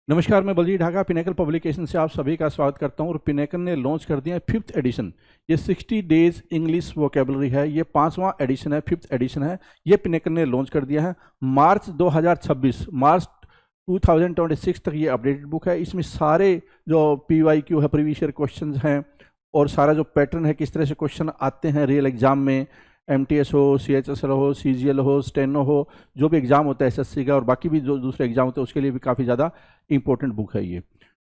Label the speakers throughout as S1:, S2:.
S1: नमस्कार, मैं Baljeet Dhaka pinnacle publication से आप सभी का स्वागत करता हूं। और पिनेकल ने लॉन्च कर दिया है 5th एडिशन। ये 60 डेज इंग्लिश वोकेबलरी है। ये 5वां एडिशन है, 5th एडिशन है। ये पिनेकल ने लॉन्च कर दिया है मार्च 2026 तक। ये अपडेटेड बुक है। इसमें सारे जो PYQ है, प्रीवियस ईयर क्वेश्चन हैं, और सारा जो पैटर्न है, किस तरह से क्वेश्चन आते हैं रियल एग्जाम में, MTS हो, CHSL हो, CGL हो, स्टेनो हो, जो भी एग्ज़ाम होता है SSC का और बाकी भी जो दूसरे एग्जाम होते हैं उसके लिए भी काफ़ी ज़्यादा इंपॉर्टेंट बुक है ये।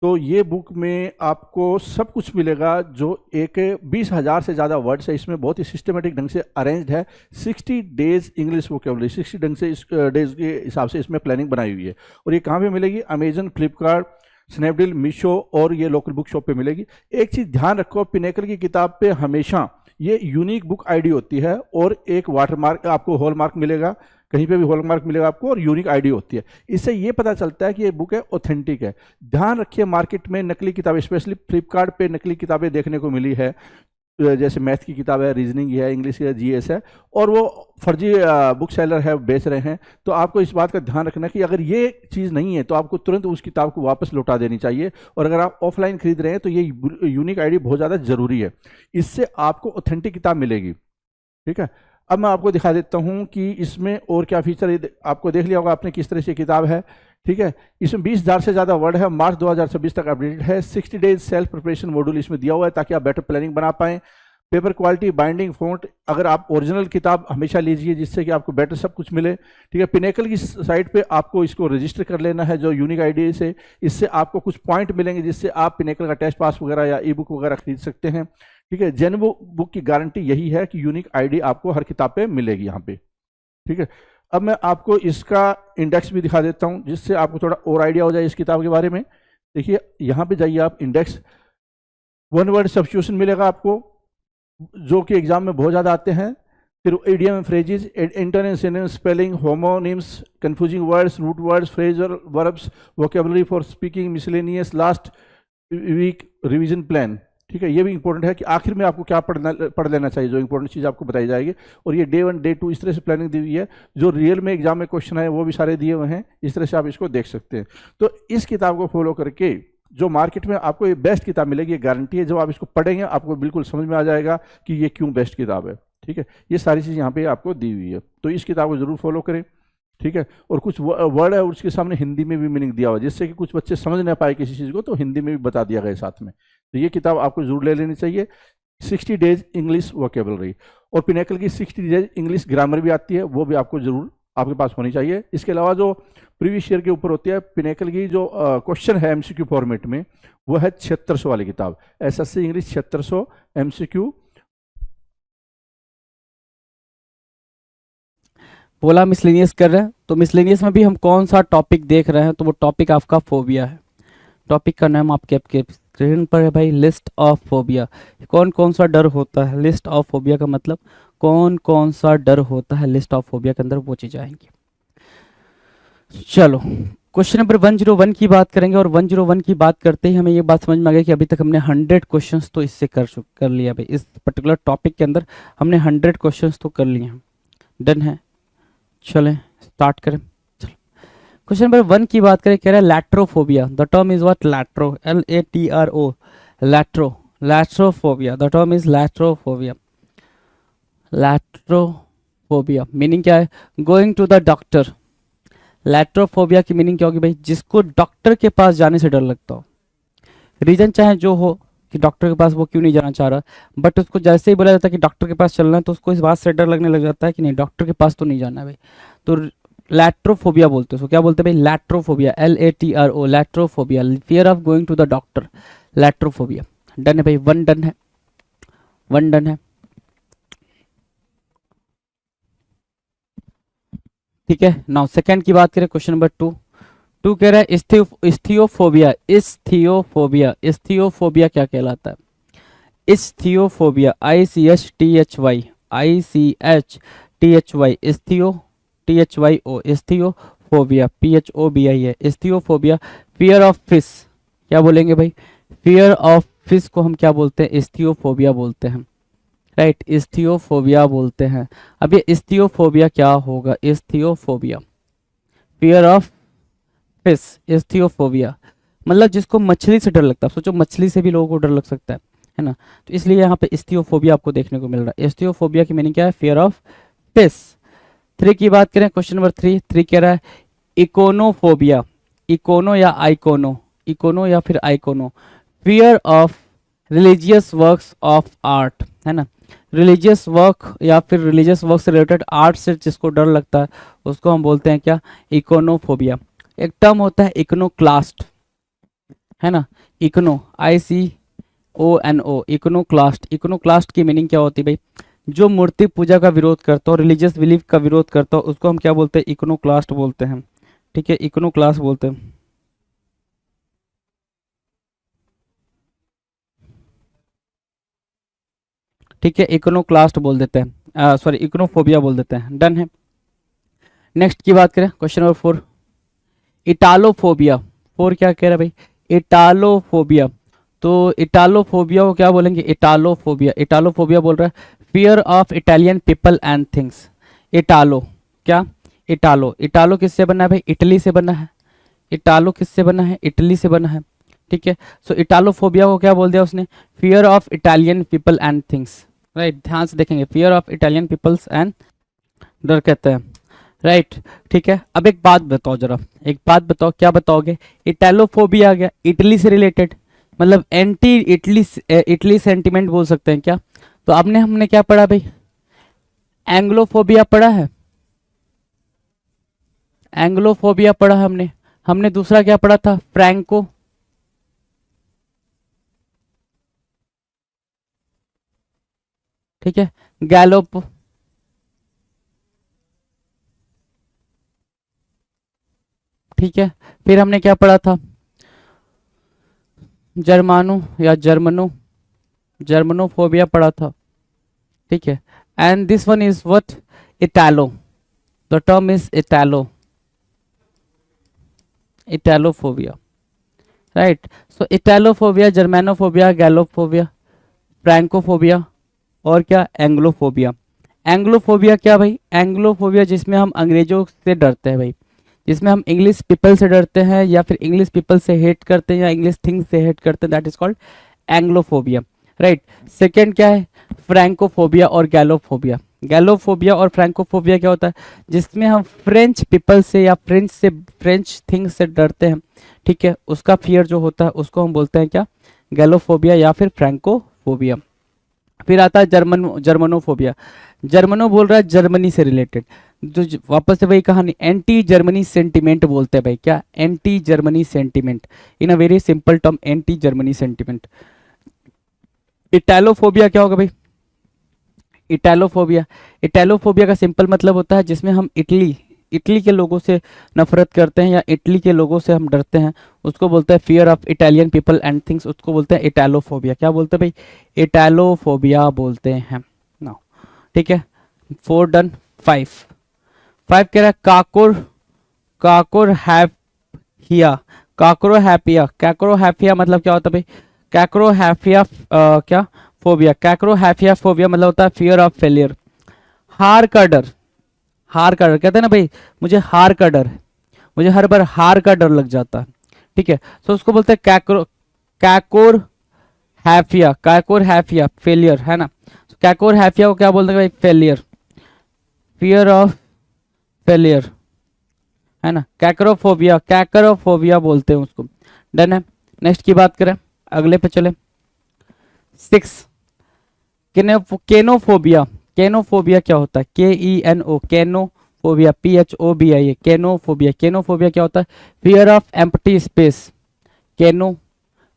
S1: तो ये बुक में आपको सब कुछ मिलेगा। जो एक 20,000 से ज़्यादा वर्ड्स है इसमें, बहुत ही सिस्टमेटिक ढंग से अरेंज्ड है। 60 डेज इंग्लिश वोकेबलरी, 60 ढंग से इस डेज के हिसाब से इसमें प्लानिंग बनाई हुई है। और ये कहाँ पे मिलेगी? अमेजन, फ्लिपकार्ट, स्नैपडील, मीशो और ये लोकल बुक शॉप पे मिलेगी। एक चीज़ ध्यान रखो, पिनेकल की किताब पे हमेशा ये यूनिक बुक आईडी होती है और एक वाटरमार्क, आपको हॉलमार्क मिलेगा, कहीं पे भी हॉलमार्क मिलेगा आपको, और यूनिक आईडी होती है। इससे ये पता चलता है कि ये बुक है ऑथेंटिक है। ध्यान रखिए, मार्केट में नकली किताबें, स्पेशली फ्लिपकार्ट पे नकली किताबें देखने को मिली है, जैसे मैथ की किताब है, रीजनिंग है, इंग्लिश है, GS है, और वो फर्जी बुक सेलर है, बेच रहे हैं। तो आपको इस बात का ध्यान रखना कि अगर ये चीज़ नहीं है तो आपको तुरंत उस किताब को वापस लौटा देनी चाहिए। और अगर आप ऑफलाइन खरीद रहे हैं तो ये यूनिक आईडी बहुत ज़्यादा ज़रूरी है। इससे आपको ऑथेंटिक किताब मिलेगी। ठीक है, अब मैं आपको दिखा देता हूँ कि इसमें और क्या फीचर, आपको देख लिया होगा आपने किस तरह से किताब है। ठीक है, इसमें 20,000 से ज़्यादा वर्ड है। मार्च 2026 तक अपडेटेड है। 60 डेज सेल्फ प्रिपरेशन मॉड्यूल इसमें दिया हुआ है ताकि आप बेटर प्लानिंग बना पाएं। पेपर क्वालिटी, बाइंडिंग, फॉन्ट, अगर आप ओरिजिनल किताब हमेशा लीजिए जिससे कि आपको बेटर सब कुछ मिले। ठीक है, पिनेकल की साइट पे आपको इसको रजिस्टर कर लेना है जो यूनिक आईडी से। इससे आपको कुछ पॉइंट मिलेंगे जिससे आप पिनेकल का टेस्ट पास वगैरह या ई बुक वगैरह खरीद सकते हैं। ठीक है, जेन्युइन बुक की गारंटी यही है कि यूनिक आईडी आपको हर किताब पे मिलेगी यहाँ पे। ठीक है, अब मैं आपको इसका इंडेक्स भी दिखा देता हूँ जिससे आपको थोड़ा और आइडिया हो जाए इस किताब के बारे में। देखिए, यहाँ पे जाइए आप, इंडेक्स, वन वर्ड सब्स्टिट्यूशन मिलेगा आपको जो कि एग्जाम में बहुत ज़्यादा आते हैं। फिर idiom, phrases, internet, synonyms, spelling, homonyms, confusing words, root words, phrasal verbs, vocabulary for speaking, miscellaneous, last week revision plan. ठीक है, ये भी इंपॉर्टेंट है कि आखिर में आपको क्या पढ़ लेना चाहिए, जो इंपॉर्टेंट चीज़ आपको बताई जाएगी। और ये डे 1, डे 2 इस तरह से प्लानिंग दी हुई है। जो रियल में एग्जाम में क्वेश्चन है वो भी सारे दिए हुए हैं। इस तरह से आप इसको देख सकते हैं। तो इस किताब को फॉलो करके जो मार्केट में आपको ये बेस्ट किताब मिलेगी, ये गारंटी है। जब आप इसको पढ़ेंगे आपको बिल्कुल समझ में आ जाएगा कि ये क्यों बेस्ट किताब है। ठीक है, ये सारी चीज़ यहाँ पे आपको दी हुई है, तो इस किताब को जरूर फॉलो करें। ठीक है, और कुछ वर्ड है उसके सामने हिंदी में भी मीनिंग दिया हुआ है जिससे कि कुछ बच्चे समझ ना पाए किसी चीज़ को, तो हिंदी में भी बता दिया गया साथ में। तो ये किताब आपको जरूर ले लेनी चाहिए, 60 डेज इंग्लिश वोकेबलरी। और पिनेकल की 60 डेज इंग्लिश ग्रामर भी आती है, वो भी आपको जरूर आपके पास होनी चाहिए। इसके अलावा जो प्रीवियस ईयर के ऊपर होती है, पिनेकल की जो क्वेश्चन है MCQ फॉर्मेट में, वो है 7600 वाली किताब, SSC इंग्लिश 7600 MCQ।
S2: बोला मिसलेनियस कर रहे हैं, तो मिसलेनियस में भी हम कौन सा टॉपिक देख रहे हैं, तो वो टॉपिक आपका फोबिया है। टॉपिक का नाम आपके स्क्रीन पर है भाई, लिस्ट ऑफ फोबिया। कौन कौन सा डर होता है, लिस्ट ऑफ फोबिया का मतलब कौन कौन सा डर होता है लिस्ट ऑफ फोबिया के अंदर, वो चीज़ आएंगी। चलो, क्वेश्चन नंबर 101 की बात करेंगे। और 101 की बात करते ही हमें ये बात समझ में आ गई कि अभी तक हमने 100 क्वेश्चंस तो इससे कर लिया भाई। इस पर्टिकुलर टॉपिक के अंदर हमने 100 क्वेश्चंस तो कर लिए हैं। डन है, चलें स्टार्ट करें। क्वेश्चन नंबर 1 की बात करें, कह रहा है latrophobia. The term is what? Latro, LATRO, latro, latrophobia. The term is latrophobia. Latrophobia meaning क्या है? Going to the doctor. Latrophobia की मीनिंग क्या होगी भाई? जिसको डॉक्टर के पास जाने से डर लगता हो। रीजन चाहे जो हो कि डॉक्टर के पास वो क्यों नहीं जाना चाह रहा, बट उसको जैसे ही बोला जाता है कि डॉक्टर के पास चलना है तो उसको इस बात से डर लगने लग जाता है कि नहीं, डॉक्टर के पास तो नहीं जाना है भाई। तो लैट्रोफोबिया बोलते हैं उसको। क्या बोलते हैं भाई? Latrophobia, LATRO, latrophobia, fear of going to the doctor, latrophobia. Done है भाई, 1 डन है, 1 डन है। ठीक है, नाउ सेकंड की बात करें, क्वेश्चन नंबर 2 कह रहा है इस्थियोफोबिया। इस्थियोफोबिया, इस्थियोफोबिया क्या कहलाता है? इस्थियोफोबिया, ICHTHY, ICHTHY, इस्थियो, THYO, इस्थियोफोबिया, PHOBI है। इस्थियोफोबिया, फियर ऑफ फिश। क्या बोलेंगे भाई? फियर ऑफ फिश को हम क्या बोलते हैं? इस्थियोफोबिया बोलते हैं, राइट, इस्थियोफोबिया बोलते हैं। अब ये इस्थियोफोबिया क्या होगा? इस्थियोफोबिया, फियर ऑफ फिश, एस्थियोफोबिया, मतलब जिसको मछली से डर लगता है। सोचो मछली से भी लोगों को डर लग सकता है ना। तो इसलिए यहाँ पे एस्थियोफोबिया आपको देखने को मिल रहा है। एस्थियोफोबिया की मीनिंग क्या है? Fear of fish. 3 की बात करें, क्वेश्चन नंबर 3 कह रहा है इकोनोफोबिया, इकोनो या आइकोनो, इकोनो या फिर icono, fear of religious works of art, है ना। रिलीजियस वर्क या फिर रिलीजियस वर्क से रिलेटेड आर्ट से जिसको डर लगता है उसको हम बोलते हैं क्या? इकोनोफोबिया। एक टर्म होता है इकोनोक्लास्ट, है ना, इकोनो ICONO, इकोनोक्लास्ट। इकोनोक्लास्ट की मीनिंग क्या होती है भाई? जो मूर्ति पूजा का विरोध करता हो, रिलीजियस बिलीफ का विरोध करता हो, उसको हम क्या बोलते हैं? इकोनोक्लास्ट बोलते हैं। ठीक है, इकोनोक्लास्ट बोलते हैं। ठीक है, इकोनोक्लास्ट बोल देते हैं, सॉरी इकोनोफोबिया बोल देते हैं। डन है। नेक्स्ट की बात करें, क्वेश्चन नंबर 4, इटालोफोबिया। 4 क्या कह रहा है भाई? इटालोफोबिया। तो इटालोफोबिया को क्या बोलेंगे? इटालोफोबिया, इटालोफोबिया बोल रहा है fear of Italian people and things. Italo क्या? इटालो, इटालो किससे बना है भाई? इटली से बना है। इटालो किससे बना है? इटली से बना है। ठीक है, सो इटालोफोबिया को क्या बोल दिया उसने? Fear of Italian people and things. Right, ध्यान से देखेंगे, fear of Italian peoples and डर कहते हैं। राइट, ठीक है। अब एक बात बताओ, जरा एक बात बताओ, क्या बताओगे? इटालोफोबिया आ गया, इटली से रिलेटेड, मतलब एंटी इटली, इटली सेंटिमेंट बोल सकते हैं क्या? तो आपने हमने क्या पढ़ा भाई? एंग्लोफोबिया पढ़ा है, एंग्लोफोबिया पढ़ा हमने। हमने दूसरा क्या पढ़ा था? फ्रैंको, ठीक है, गैलोप, ठीक है। फिर हमने क्या पढ़ा था? जर्मानो या जर्मनो, जर्मनोफोबिया पढ़ा था। ठीक है, and this one is what? Italo, the term is italo, italophobia. Right, so italophobia, germanophobia, gallophobia, francophobia और क्या? एंग्लोफोबिया। एंग्लोफोबिया क्या भाई? एंग्लोफोबिया जिसमें हम अंग्रेजों से डरते हैं भाई, जिसमें हम इंग्लिश पीपल से डरते हैं या फिर इंग्लिश पीपल से हेट करते हैं या इंग्लिश थिंग्स से हेट करते हैं, that is called anglophobia. Right, second क्या है? फ्रैंकोफोबिया और गैलोफोबिया। गैलोफोबिया और फ्रैंकोफोबिया क्या होता है? जिसमें हम फ्रेंच पीपल से या फ्रेंच थिंग्स से डरते हैं। ठीक है, उसका फियर जो होता है उसको हम बोलते हैं क्या? गैलोफोबिया या फिर फ्रैंकोफोबिया। फिर आता है जर्मनोफोबिया। जर्मनो बोल रहा है जर्मनी से रिलेटेड, जो वापस से वही कहानी, एंटी जर्मनी सेंटिमेंट बोलते हैं भाई। क्या? Anti Germany sentiment, in a very simple term, anti Germany sentiment. Italophobia क्या होगा भाई? इटालोफोबिया, इटालोफोबिया का सिंपल मतलब होता है जिसमें हम इटली के लोगों से नफरत करते हैं या इटली के लोगों से हम डरते हैं, उसको बोलते हैं fear of Italian people and things, उसको बोलते हैं इटालोफोबिया। क्या बोलते हैं भाई? इटालोफोबिया बोलते हैं। नाउ ठीक है, 4 डन। 5 कह रहा है काकोर हैफिया, काकरो हैफिया, कैक्रो हैफिया मतलब क्या होता है भाई? कैक्रो हैफिया क्या? फोबिया। कैक्रो हैफिया फोबिया मतलब होता है फियर ऑफ फेलियर। हार का डर, हार का डर कहते हैं ना भाई, मुझे हार का डर है, मुझे हर बार हार का डर लग जाता है। ठीक है, तो उसको बोलते हैं कैकोर हैफिया, कैकोर हैफिया फेलियर, है ना। कैकोर हैफिया को क्या बोलते हैं भाई? फेलियर, फियर ऑफ फेलियर, है ना। कैक्रोफोबिया, कैक्रोफोबिया बोलते हैं उसको। डन है। नेक्स्ट की बात करें, अगले पे चले। 6 केनोफोबिया। केनोफोबिया क्या होता है? KENO, केनोफोबिया, PHOBIA, केनोफोबिया। केनोफोबिया क्या होता है? Fear of empty space. केनो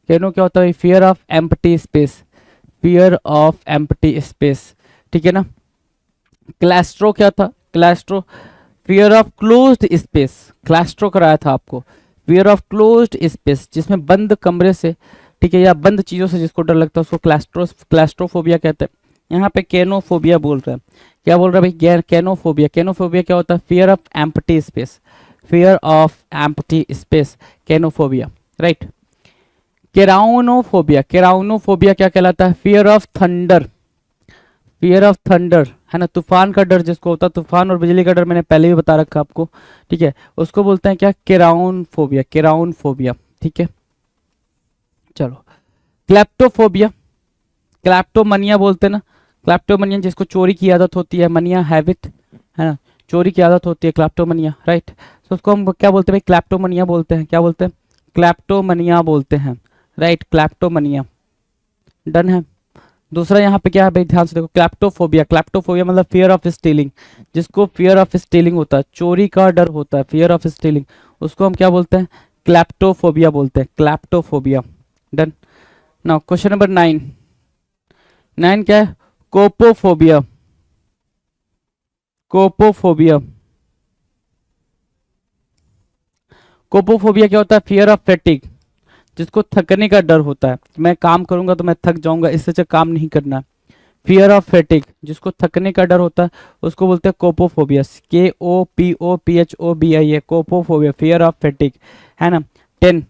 S2: क्या होता है? Fear of empty space, fear of empty space. ठीक है ना। क्लैस्ट्रो क्या था? क्लैस्ट्रो फियर ऑफ क्लोज्ड स्पेस, क्लैस्ट्रो कराया था आपको, फियर ऑफ क्लोज्ड स्पेस, जिसमें बंद कमरे से, ठीक है, या बंद चीजों से जिसको डर लगता है उसको क्लैस्ट्रोफोबिया कहते हैं। यहाँ पे केनोफोबिया बोल रहा है। क्या बोल रहा है भाई? केनोफोबिया। केनोफोबिया क्या होता है? Fear of empty space, fear of empty space, kenophobia. Right. Keraunophobia. Keraunophobia क्या कहलाता है? Fear of thunder, fear of thunder, है ना, तूफान का डर जिसको होता है, तूफान और बिजली का डर मैंने पहले भी बता रखा आपको, ठीक है, उसको बोलते हैं क्या, केराउन फोबिया, केराउन फोबिया, ठीक है। चलो, क्लेप्टोफोबिया, क्लैप्टोमनिया बोलते हैं ना, क्लैप्टोमनिया जिसको चोरी की आदत होती है, मनिया हैबिट, है ना, चोरी की आदत होती है, क्लैप्टोमनिया, राइट। तो उसको हम क्या बोलते हैं भाई, क्लैप्टोमनिया बोलते हैं, क्या बोलते हैं, क्लैप्टोमनिया बोलते हैं, राइट, क्लैप्टोमनिया, डन है। दूसरा यहाँ पे क्या है भाई, ध्यान से देखो, क्लैप्टोफोबिया, क्लैप्टोफोबिया मतलब फियर ऑफ स्टीलिंग, जिसको फियर ऑफ स्टीलिंग होता है, चोरी का डर होता है, फियर ऑफ स्टीलिंग, उसको हम क्या बोलते हैं, क्लैप्टोफोबिया बोलते हैं, क्लैप्टोफोबिया, डन। नाउ क्वेश्चन नंबर 9, 9 क्या है, कोपोफोबिया, कोपोफोबिया, कोपोफोबिया क्या होता है, फियर ऑफ फैटिग, जिसको थकने का डर होता है, मैं काम करूंगा तो मैं थक जाऊंगा, इससे अच्छा काम नहीं करना, फियर ऑफ फैटिग, जिसको थकने का डर होता है, उसको बोलते हैं कोपोफोबिया, KOPOPHOBIA, कोपोफोबिया, फियर ऑफ फैटिग, है ना। 10,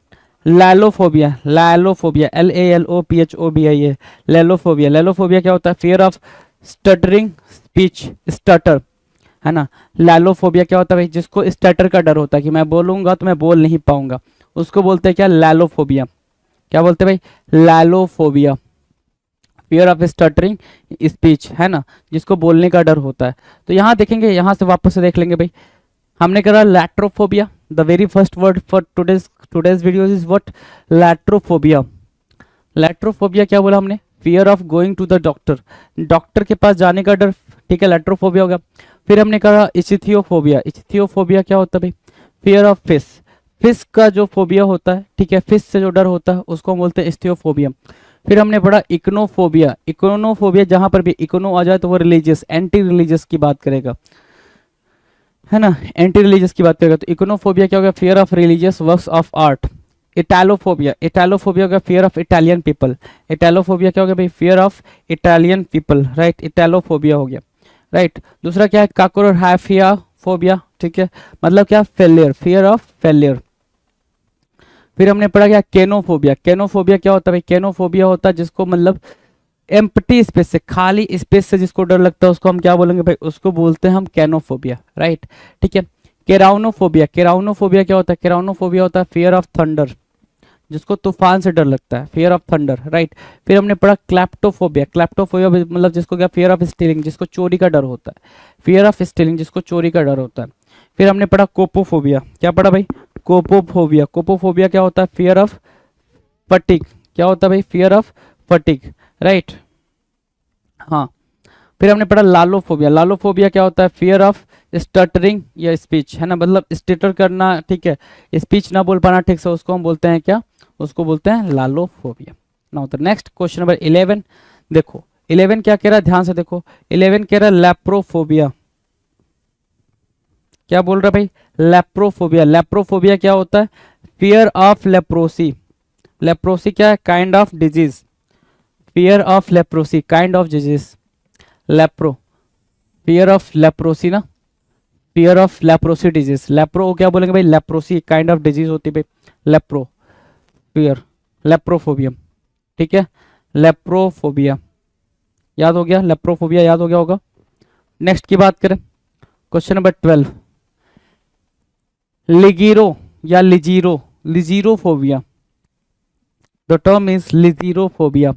S2: लैलोफोबिया, लैलोफोबिया, LALOPHOBIA, लैलोफोबिया, लैलोफोबिया क्या होता है, fear of stuttering speech, stutter, है ना। लैलोफोबिया क्या होता है भाई, जिसको स्टटर का डर होता है कि मैं बोलूंगा तो मैं बोल नहीं पाऊंगा, उसको बोलते हैं क्या, लैलोफोबिया, क्या बोलते हैं भाई, लैलोफोबिया, फियर ऑफ स्टटरिंग स्पीच, है ना, जिसको बोलने का डर होता है। तो यहाँ देखेंगे, यहाँ से वापस से देख लेंगे भाई, हमने करा latrophobia, the very first word for today's video is what, latrophobia, latrophobia क्या बोला हमने, fear of going to the doctor, doctor के पास जाने का डर, ठीक है, लैट्रोफोबिया हो गया। फिर हमने कहा इचिथियोफोबिया, इचिथियोफोबिया क्या होता है भाई, फियर ऑफ फिश, फिश का जो फोबिया होता है, ठीक है, फिश से जो डर होता है उसको हम बोलते हैं इस्थियोफोबिया। फिर हमने पढ़ा इकोनोफोबिया, इकोनोफोबिया जहां पर भी इकोनो आ जाए तो वो रिलीजियस, एंटी रिलीजियस की बात करेगा, है ना, एंटी रिलीजियस की बात करेगा। तो इकोनोफोबिया क्या हो गया, fear of religious works of art. Italophobia, italophobia हो गया fear of Italian people, italophobia क्या हो गया भाई, fear of Italian people, right, italophobia हो गया, राइट। दूसरा क्या है, काकोरहाफिया फोबिया, ठीक है, मतलब क्या, फेलियर, फियर ऑफ फेलियर। फिर हमने पढ़ा क्या, केनोफोबिया, केनोफोबिया क्या होता है भाई, केनोफोबिया होता है जिसको मतलब एम्प्टी स्पेस से, खाली स्पेस से जिसको डर लगता है उसको हम क्या बोलेंगे भाई, उसको बोलते हैं हम कैनोफोबिया, राइट, ठीक है। केराउनोफोबिया, केराउनोफोबिया क्या होता है, केराउनोफोबिया होता है फियर ऑफ थंडर, जिसको तूफान से डर लगता है, फियर ऑफ थंडर, राइट। फिर हमने पढ़ा क्लैप्टोफोबिया, क्लैप्टोफोबिया मतलब जिसको क्या, फियर ऑफ स्टीलिंग, जिसको चोरी का डर होता है, फियर ऑफ स्टीलिंग, जिसको चोरी का डर होता है। फिर हमने पढ़ा कोपोफोबिया, क्या पढ़ा भाई, कोपोफोबिया, कोपोफोबिया क्या होता है, फियर ऑफ फटिग, क्या होता है भाई, फियर ऑफ फटिग, राइट, हाँ। फिर हमने पढ़ा लालोफोबिया, लालोफोबिया क्या होता है, फियर ऑफ स्टटरिंग या स्पीच, है ना, मतलब स्टटर करना, ठीक है, स्पीच ना बोल पाना ठीक से, उसको हम बोलते हैं क्या, उसको बोलते हैं lalophobia. Now the next question number 11, देखो 11 क्या कह रहा है, ध्यान से देखो, 11 कह रहा है लेप्रोफोबिया, क्या बोल रहा है भाई, लेप्रोफोबिया, लेप्रोफोबिया क्या होता है, फियर ऑफ लेप्रोसी, लेप्रोसी क्या है, kind of disease, fear of leprosy, kind of disease, lepro, fear of leprosy ना, fear of leprosy disease, lepro को क्या बोलेंगे भाई, लेप्रोसी काइंड ऑफ डिजीज होती है भाई, लेप्रो, फियर, लेप्रोफोबिया, ठीक है, लेप्रोफोबिया याद हो गया, लेप्रोफोबिया याद हो गया होगा। नेक्स्ट की बात करें, क्वेश्चन नंबर 12, लिगीरो या ligyro, ligyrophobia, the term is ligyrophobia,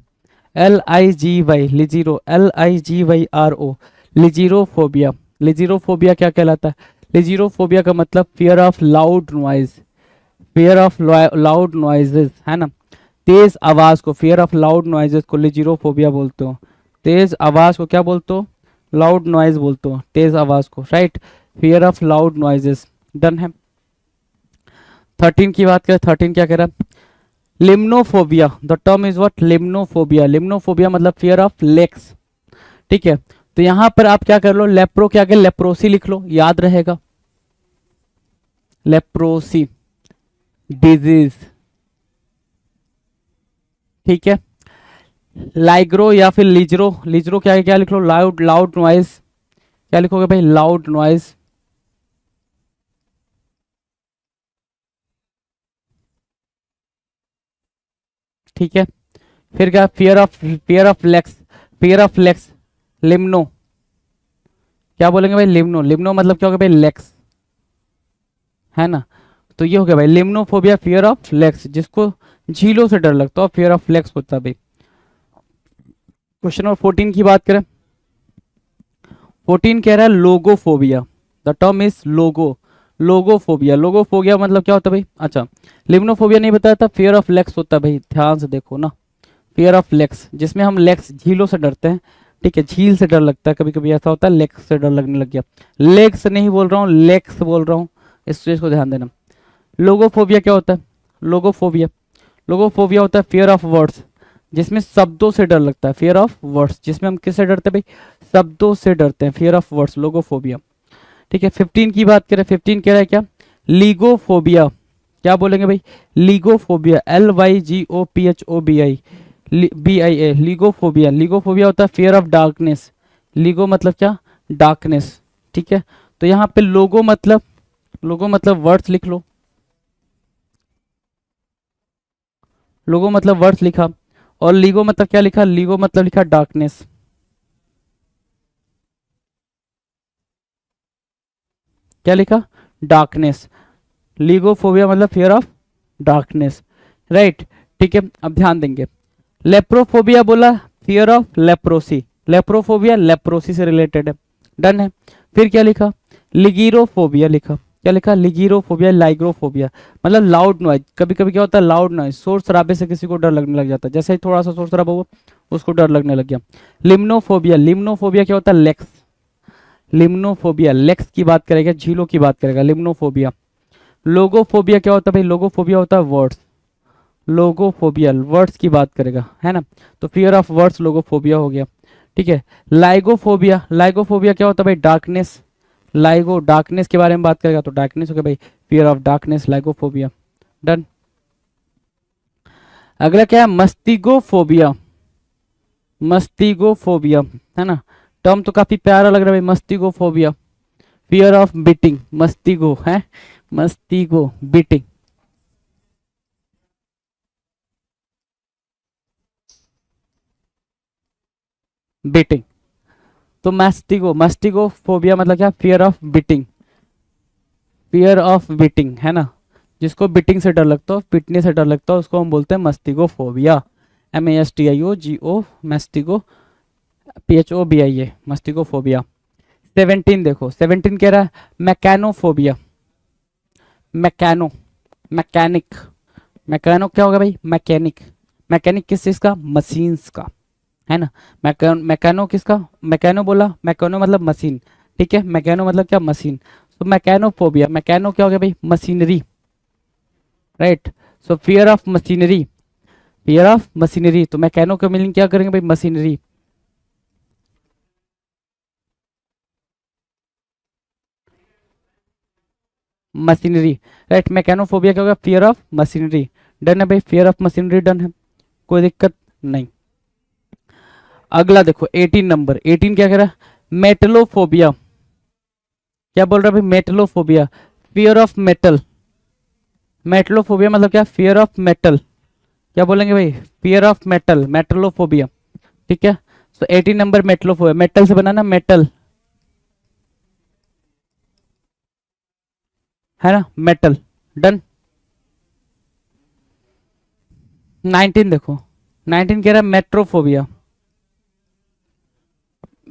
S2: LIGY, ligyro, LIGYRO, ligyrophobia, ligyrophobia क्या कहलाता है, लिजीरोफोबिया का मतलब fear of loud noise, fear of loud noises, है ना, तेज आवाज को, फियर ऑफ लाउड नॉइजेस को लिजीरोफोबिया बोलते हो, तेज आवाज को क्या बोलते हो, लाउड नॉइज बोलते हो, तेज आवाज को, right, fear of loud noises, done है। 13 की बात करें, 13 क्या कह रहा है, लिम्नोफोबिया, द टर्म इज व्हाट, लिम्नोफोबिया, लिम्नोफोबिया मतलब फियर ऑफ लेग्स, ठीक है। तो यहां पर आप क्या कर लो, लेप्रो के आगे लेप्रोसी लिख लो, याद रहेगा, लेप्रोसी डिजीज, ठीक है। लाइग्रो या फिर लिजरो, लिजरो के आगे क्या लिख लो, लाउड, लाउड नॉइज, क्या लिखोगे भाई, लाउड नॉइज, ठीक है। फिर क्या, fear of lakes, fear of lakes, limno, क्या बोलेंगे भाई, लिम्नो। लिम्नो मतलब क्या होगा भाई, लेग्स, है ना। तो ये हो गया भाई लिम्नोफोबिया, फियर ऑफ लेग्स, जिसको झीलों से डर लगता है, फियर ऑफ लेग्स होता है भाई। क्वेश्चन नंबर 14 की बात करें, 14 कह रहा है लोगोफोबिया, द टर्म इज लोगोफोबिया। लोगोफोबिया मतलब क्या होता है भाई, अच्छा लिम्नोफोबिया नहीं बताया था, फियर ऑफ लेग्स होता है भाई, ध्यान से देखो ना, फियर ऑफ लेग्स, जिसमें हम लेग्स झीलों से डरते हैं, ठीक है, झील से डर लगता है, कभी कभी ऐसा होता है लेग्स से डर लगने लग गया, लेग्स नहीं बोल रहा हूँ, लेग्स बोल रहा हूँ, इस चीज को ध्यान देना। लोगोफोबिया क्या होता है, लोगोफोबिया होता है फियर ऑफ वर्ड्स, जिसमें शब्दों से डर लगता है, फियर ऑफ वर्ड्स, जिसमें हम किससे डरते हैं भाई, शब्दों से डरते हैं, फियर ऑफ वर्ड्स, लोगोफोबिया। ठीक है, 15 की बात करें, 15 कह रहा है क्या, लीगोफोबिया। क्या बोलेंगे भाई, लीगोफोबिया, LYGOPHOBI, BIA, लीगोफोबिया। लीगोफोबिया होता है फियर ऑफ डार्कनेस, लीगो मतलब क्या, डार्कनेस, ठीक है। तो यहाँ पे लोगो मतलब वर्ड्स लिख लो, लोगो मतलब वर्ड्स लिखा, और लीगो मतलब क्या लिखा, लीगो मतलब लिखा डार्कनेस, क्या लिखा, डार्कनेस। लीगोफोबिया मतलब फियर ऑफ डार्कनेस, राइट, ठीक है। अब ध्यान देंगे, लेप्रोफोबिया बोला, फियर ऑफ लेप्रोसी, लेप्रोफोबिया लेप्रोसी से रिलेटेड है, डन है। फिर क्या लिखा, लिगीरोफोबिया लिखा, क्या लिखा, लिगीरोफोबिया, लाइग्रोफोबिया मतलब लाउड नॉइज, कभी कभी क्या होता है लाउड नॉइज, शोर शराबे से किसी को डर लगने लग जाता है, जैसे ही थोड़ा सा शोर शराबा हुआ उसको डर लगने लग गया। लिम्नोफोबिया, लिम्नोफोबिया क्या होता है, लेक्स, लिम्नोफोबिया लेक्स की बात करेगा, झीलों की बात करेगा, लिम्नोफोबिया। लोगोफोबिया क्या होता है भाई, लोगोफोबिया होता है वर्ड्स, लोगोफोबिया वर्ड्स की बात करेगा, है ना, तो फियर ऑफ वर्ड्स लोगोफोबिया हो गया, ठीक है। लाइगोफोबिया, लाइगोफोबिया क्या होता है भाई, डार्कनेस, लाइगो डार्कनेस के बारे में बात करेगा, तो डार्कनेस हो गया भाई, फियर ऑफ डार्कनेस, लाइगोफोबिया, डन। अगला क्या है, मस्तिगोफोबिया, मस्तिगोफोबिया, है ना, टर्म तो काफी प्यारा लग रहा है भाई, मस्तिगोफोबिया, फियर ऑफ बीटिंग, मस्तिगो है, मस्तिगो बीटिंग, बीटिंग। तो मस्टिगो फोबिया मतलब क्या, fear of beating, fear of beating, है ना, जिसको बीटिंग से डर लगता हो, पिटने से डर लगता हो, उसको हम बोलते हैं मस्तिगो फोबिया, MASTIOGO, मस्तिगो, PHOBIA, मस्तिगो फोबिया। 17 देखो, 17 कह रहा है मैकेनोफोबिया, मैकेनो, मैकेनिक, मैकेनो क्या होगा भाई, मैकेनिक, मैकेनिक किस चीज का, मशीन्स का, है ना। मैकेनो किसका, मैकेनो बोला, मैकेनो मतलब मशीन, ठीक है, मैकेनो मतलब क्या, मशीन। तो मैकेनोफोबिया, मैकेनो क्या हो गया भाई, machinery, right. So fear of machinery, fear of machinery, तो मैकेनो का मीनिंग क्या करेंगे भाई, मशीनरी, मशीनरी, राइट। मैकेनोफोबिया क्या होगा, फियर ऑफ मशीनरी, डन है भाई, फियर ऑफ मशीनरी डन है, कोई दिक्कत नहीं। अगला देखो 18 नंबर, 18 क्या कह रहा है, मेटलोफोबिया, क्या बोल रहा है भाई, मेटलोफोबिया, फियर ऑफ मेटल, मेटलोफोबिया मतलब क्या, फियर ऑफ मेटल, क्या बोलेंगे भाई, फियर ऑफ मेटल, मेटलोफोबिया, ठीक है। सो 18 नंबर मेटलोफोबिया, मेटल से बनाना, मेटल, है ना, मेटल, डन। 19 देखो, 19 कह रहा है मेट्रोफोबिया,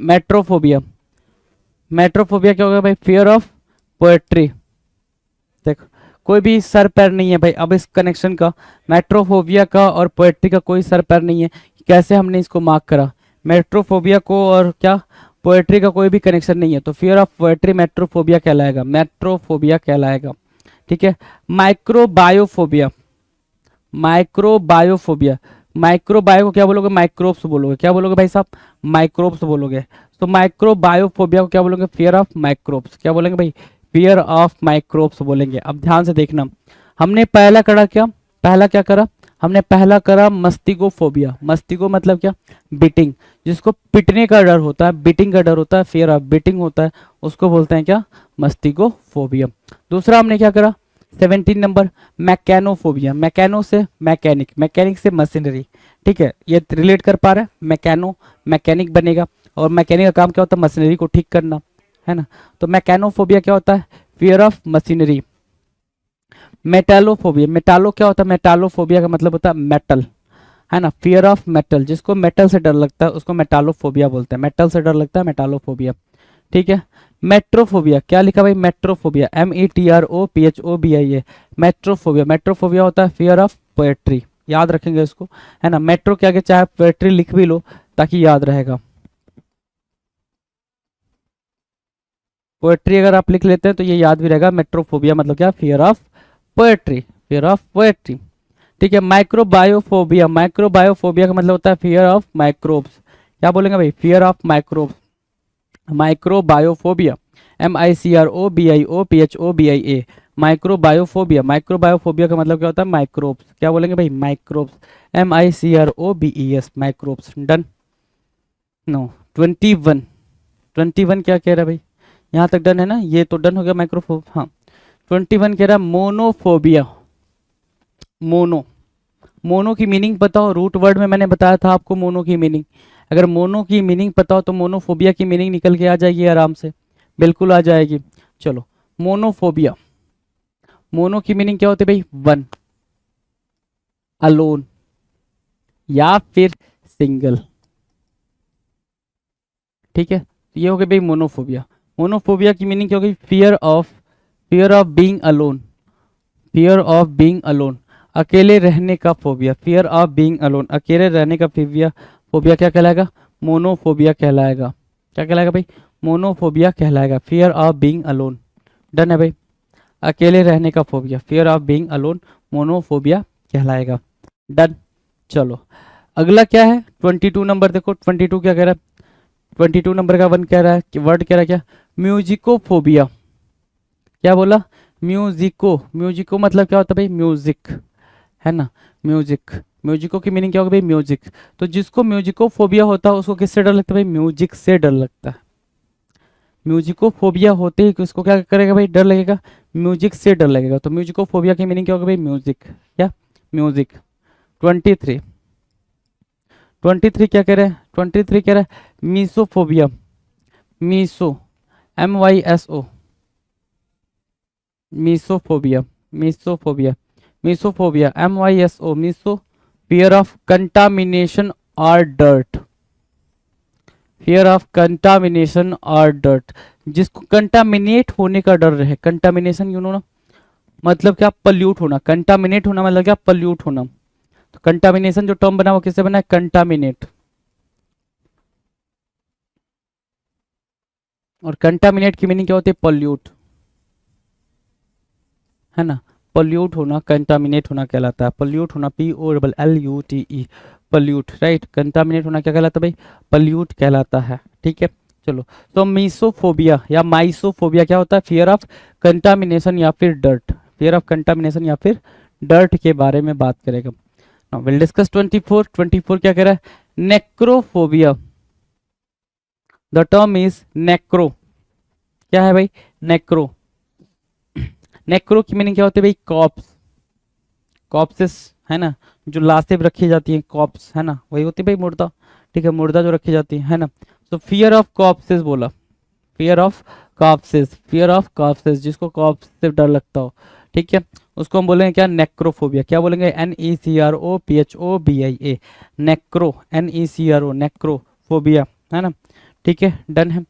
S2: मेट्रोफोबिया, मेट्रोफोबिया क्या होगा भाई, फियर ऑफ पोएट्री, देखो कोई भी सर पैर नहीं है भाई अब इस कनेक्शन का, मेट्रोफोबिया का और पोएट्री का कोई सर पैर नहीं है, कैसे हमने इसको मार्क करा, मेट्रोफोबिया को और क्या, पोएट्री का कोई भी कनेक्शन नहीं है, तो फियर ऑफ पोएट्री मेट्रोफोबिया कहलाएगा, मेट्रोफोबिया कहलाएगा, ठीक है। माइक्रोबायोफोबिया, माइक्रोबायोफोबिया, माइक्रोबायो को क्या बोलोगे, माइक्रोब्स बोलोगे, क्या बोलोगे भाई साहब, माइक्रोब्स बोलोगे, तो माइक्रोबायोफोबिया को क्या बोलोगे, फियर ऑफ माइक्रोब्स, क्या बोलेंगे भाई, फियर ऑफ माइक्रोब्स बोलेंगे। अब ध्यान से देखना, हमने पहला करा क्या, पहला क्या करा, हमने पहला करा मस्तिगोफोबिया, मस्तिगो मतलब क्या, बीटिंग, जिसको पिटने का डर होता है, बीटिंग का डर होता है, फियर ऑफ बीटिंग होता है, उसको बोलते हैं क्या, मस्तिगोफोबिया। दूसरा हमने क्या करा, 17 नंबर मैकेनोफोबिया, मैकेनो से मैकेनिक, मैकेनिक से मशीनरी, ठीक है, ये रिलेट कर पा रहा है, मैकेनो मैकेनिक बनेगा, और मैकेनिक का काम क्या होता है, मशीनरी को ठीक करना, है ना। तो मैकेनोफोबिया क्या होता है, फियर ऑफ मशीनरी। मेटालोफोबिया, मेटालो क्या होता है, मेटालोफोबिया का मतलब होता है मेटल, है ना, फियर ऑफ मेटल, जिसको मेटल से डर लगता है उसको मेटालोफोबिया बोलते हैं, मेटल से डर लगता है मेटालोफोबिया। ठीक है। मेट्रोफोबिया, क्या लिखा भाई, मेट्रोफोबिया, METROPHOBIA, मेट्रोफोबिया, मेट्रोफोबिया होता है फियर ऑफ पोएट्री, याद रखेंगे इसको, है ना। मेट्रो के आगे चाहे पोएट्री लिख भी लो ताकि याद रहेगा। पोएट्री अगर आप लिख लेते हैं तो ये याद भी रहेगा, मेट्रोफोबिया मतलब क्या, fear of poetry, fear of poetry. ठीक है। माइक्रोबायोफोबिया, माइक्रोबायोफोबिया का मतलब होता है फियर ऑफ माइक्रोब्स, क्या बोलेंगे भाई, fear of microbes, microbiophobia, MICROBIOPHOBIA, microbiophobia, microbiophobia का मतलब क्या होता है, माइक्रोब्स, क्या बोलेंगे भाई, microbes, MICROBES, microbes. Done, no. 21, 21 क्या कह रहा है भाई, यहाँ तक डन है ना, ये तो डन हो गया माइक्रोफोब, हाँ। 21 कह रहा है मोनोफोबिया, मोनो, मोनो की मीनिंग बताओ, रूट वर्ड में मैंने बताया था आपको मोनो की मीनिंग, अगर मोनो की मीनिंग बताओ तो मोनोफोबिया की मीनिंग निकल के आ जाएगी आराम से, बिल्कुल आ जाएगी। चलो, मोनोफोबिया, मोनो की मीनिंग क्या होती है भाई, वन, अलोन, या फिर सिंगल। ठीक है, ये हो गई भाई मोनोफोबिया। मोनोफोबिया की मीनिंग क्या होगी, fear of being alone, fear of being alone, अकेले रहने का phobia, fear of being alone, अकेले रहने का फोबिया, फोबिया क्या कहलाएगा, मोनोफोबिया कहलाएगा, क्या कहलाएगा भाई, मोनोफोबिया कहलाएगा, fear of being alone. Done है भाई, अकेले रहने का phobia, fear of being alone, monophobia कहलाएगा। डन। चलो, अगला क्या है, 22 नंबर देखो, 22 क्या कह रहा है, 22 नंबर का वन कह रहा है, वर्ड कह रहा है क्या, म्यूजिकोफोबिया, क्या बोला, म्यूजिको, म्यूजिको मतलब क्या होता है भाई, म्यूजिक, है ना, म्यूजिक, म्यूजिको की मीनिंग क्या होगी भाई, म्यूजिक। तो जिसको म्यूजिको फोबिया होता है उसको किससे डर लगता है भाई, म्यूजिक से डर लगता है। म्यूजिको फोबिया होते ही उसको क्या करेगा भाई, डर लगेगा, म्यूजिक से डर लगेगा। तो म्यूजिको फोबिया की मीनिंग क्या होगा भाई, म्यूजिक, क्या, म्यूजिक। 23, 23 क्या कह रहे हैं, 23 कह रहा है mysophobia, myso, MYSO, mysophobia, mysophobia, mysophobia, MYSO, myso, fear of contamination और डर्ट, फियर ऑफ कंटामिनेशन और डर्ट, जिसको कंटामिनेट होने का डर है, कंटामिनेशन यू नो ना, मतलब क्या, पल्यूट होना, कंटामिनेट होना मतलब क्या, पल्यूट होना। तो कंटामिनेशन जो टर्म बना वो किससे बना है, कंटामिनेट, और कंटामिनेट की मीनिंग क्या होती है, पल्यूट, है ना, पल्यूट होना, कंटामिनेट होना कहलाता है, पल्यूट होना, POLLUTE, पल्यूट, राइट, कंटामिनेट होना क्या कहलाता है भाई, पल्यूट कहलाता है। ठीक है। चलो, तो मीसोफोबिया या माइसोफोबिया क्या होता है, फियर ऑफ कंटामिनेशन या फिर डर्ट, फियर ऑफ कंटामिनेशन या फिर डर्ट के बारे में बात करेगा। नाउ विल डिस्कस 24, 24 क्या कह रहा है, नेक्रोफोबिया, द टर्म इज नेक्रो, क्या है भाई, नेक्रो, नेक्रो की मीनिंग क्या होती है भाई, कॉप्स, कॉप्सेस, है ना, जो लाशें रखी जाती हैं, कॉप्स, है ना, वही होती है भाई मुर्दा। ठीक है, मुर्दा जो रखी जाती है ना। तो फियर ऑफ कॉप्सेस बोला, fear of corpses, fear of corpses, जिसको कॉप्स से डर लगता हो, ठीक है, उसको हम बोलेंगे क्या, नेक्रोफोबिया, क्या बोलेंगे, NECROPHOBIA, नेक्रो, NECRO, नेक्रोफोबिया, है ना। ठीक है, डन है।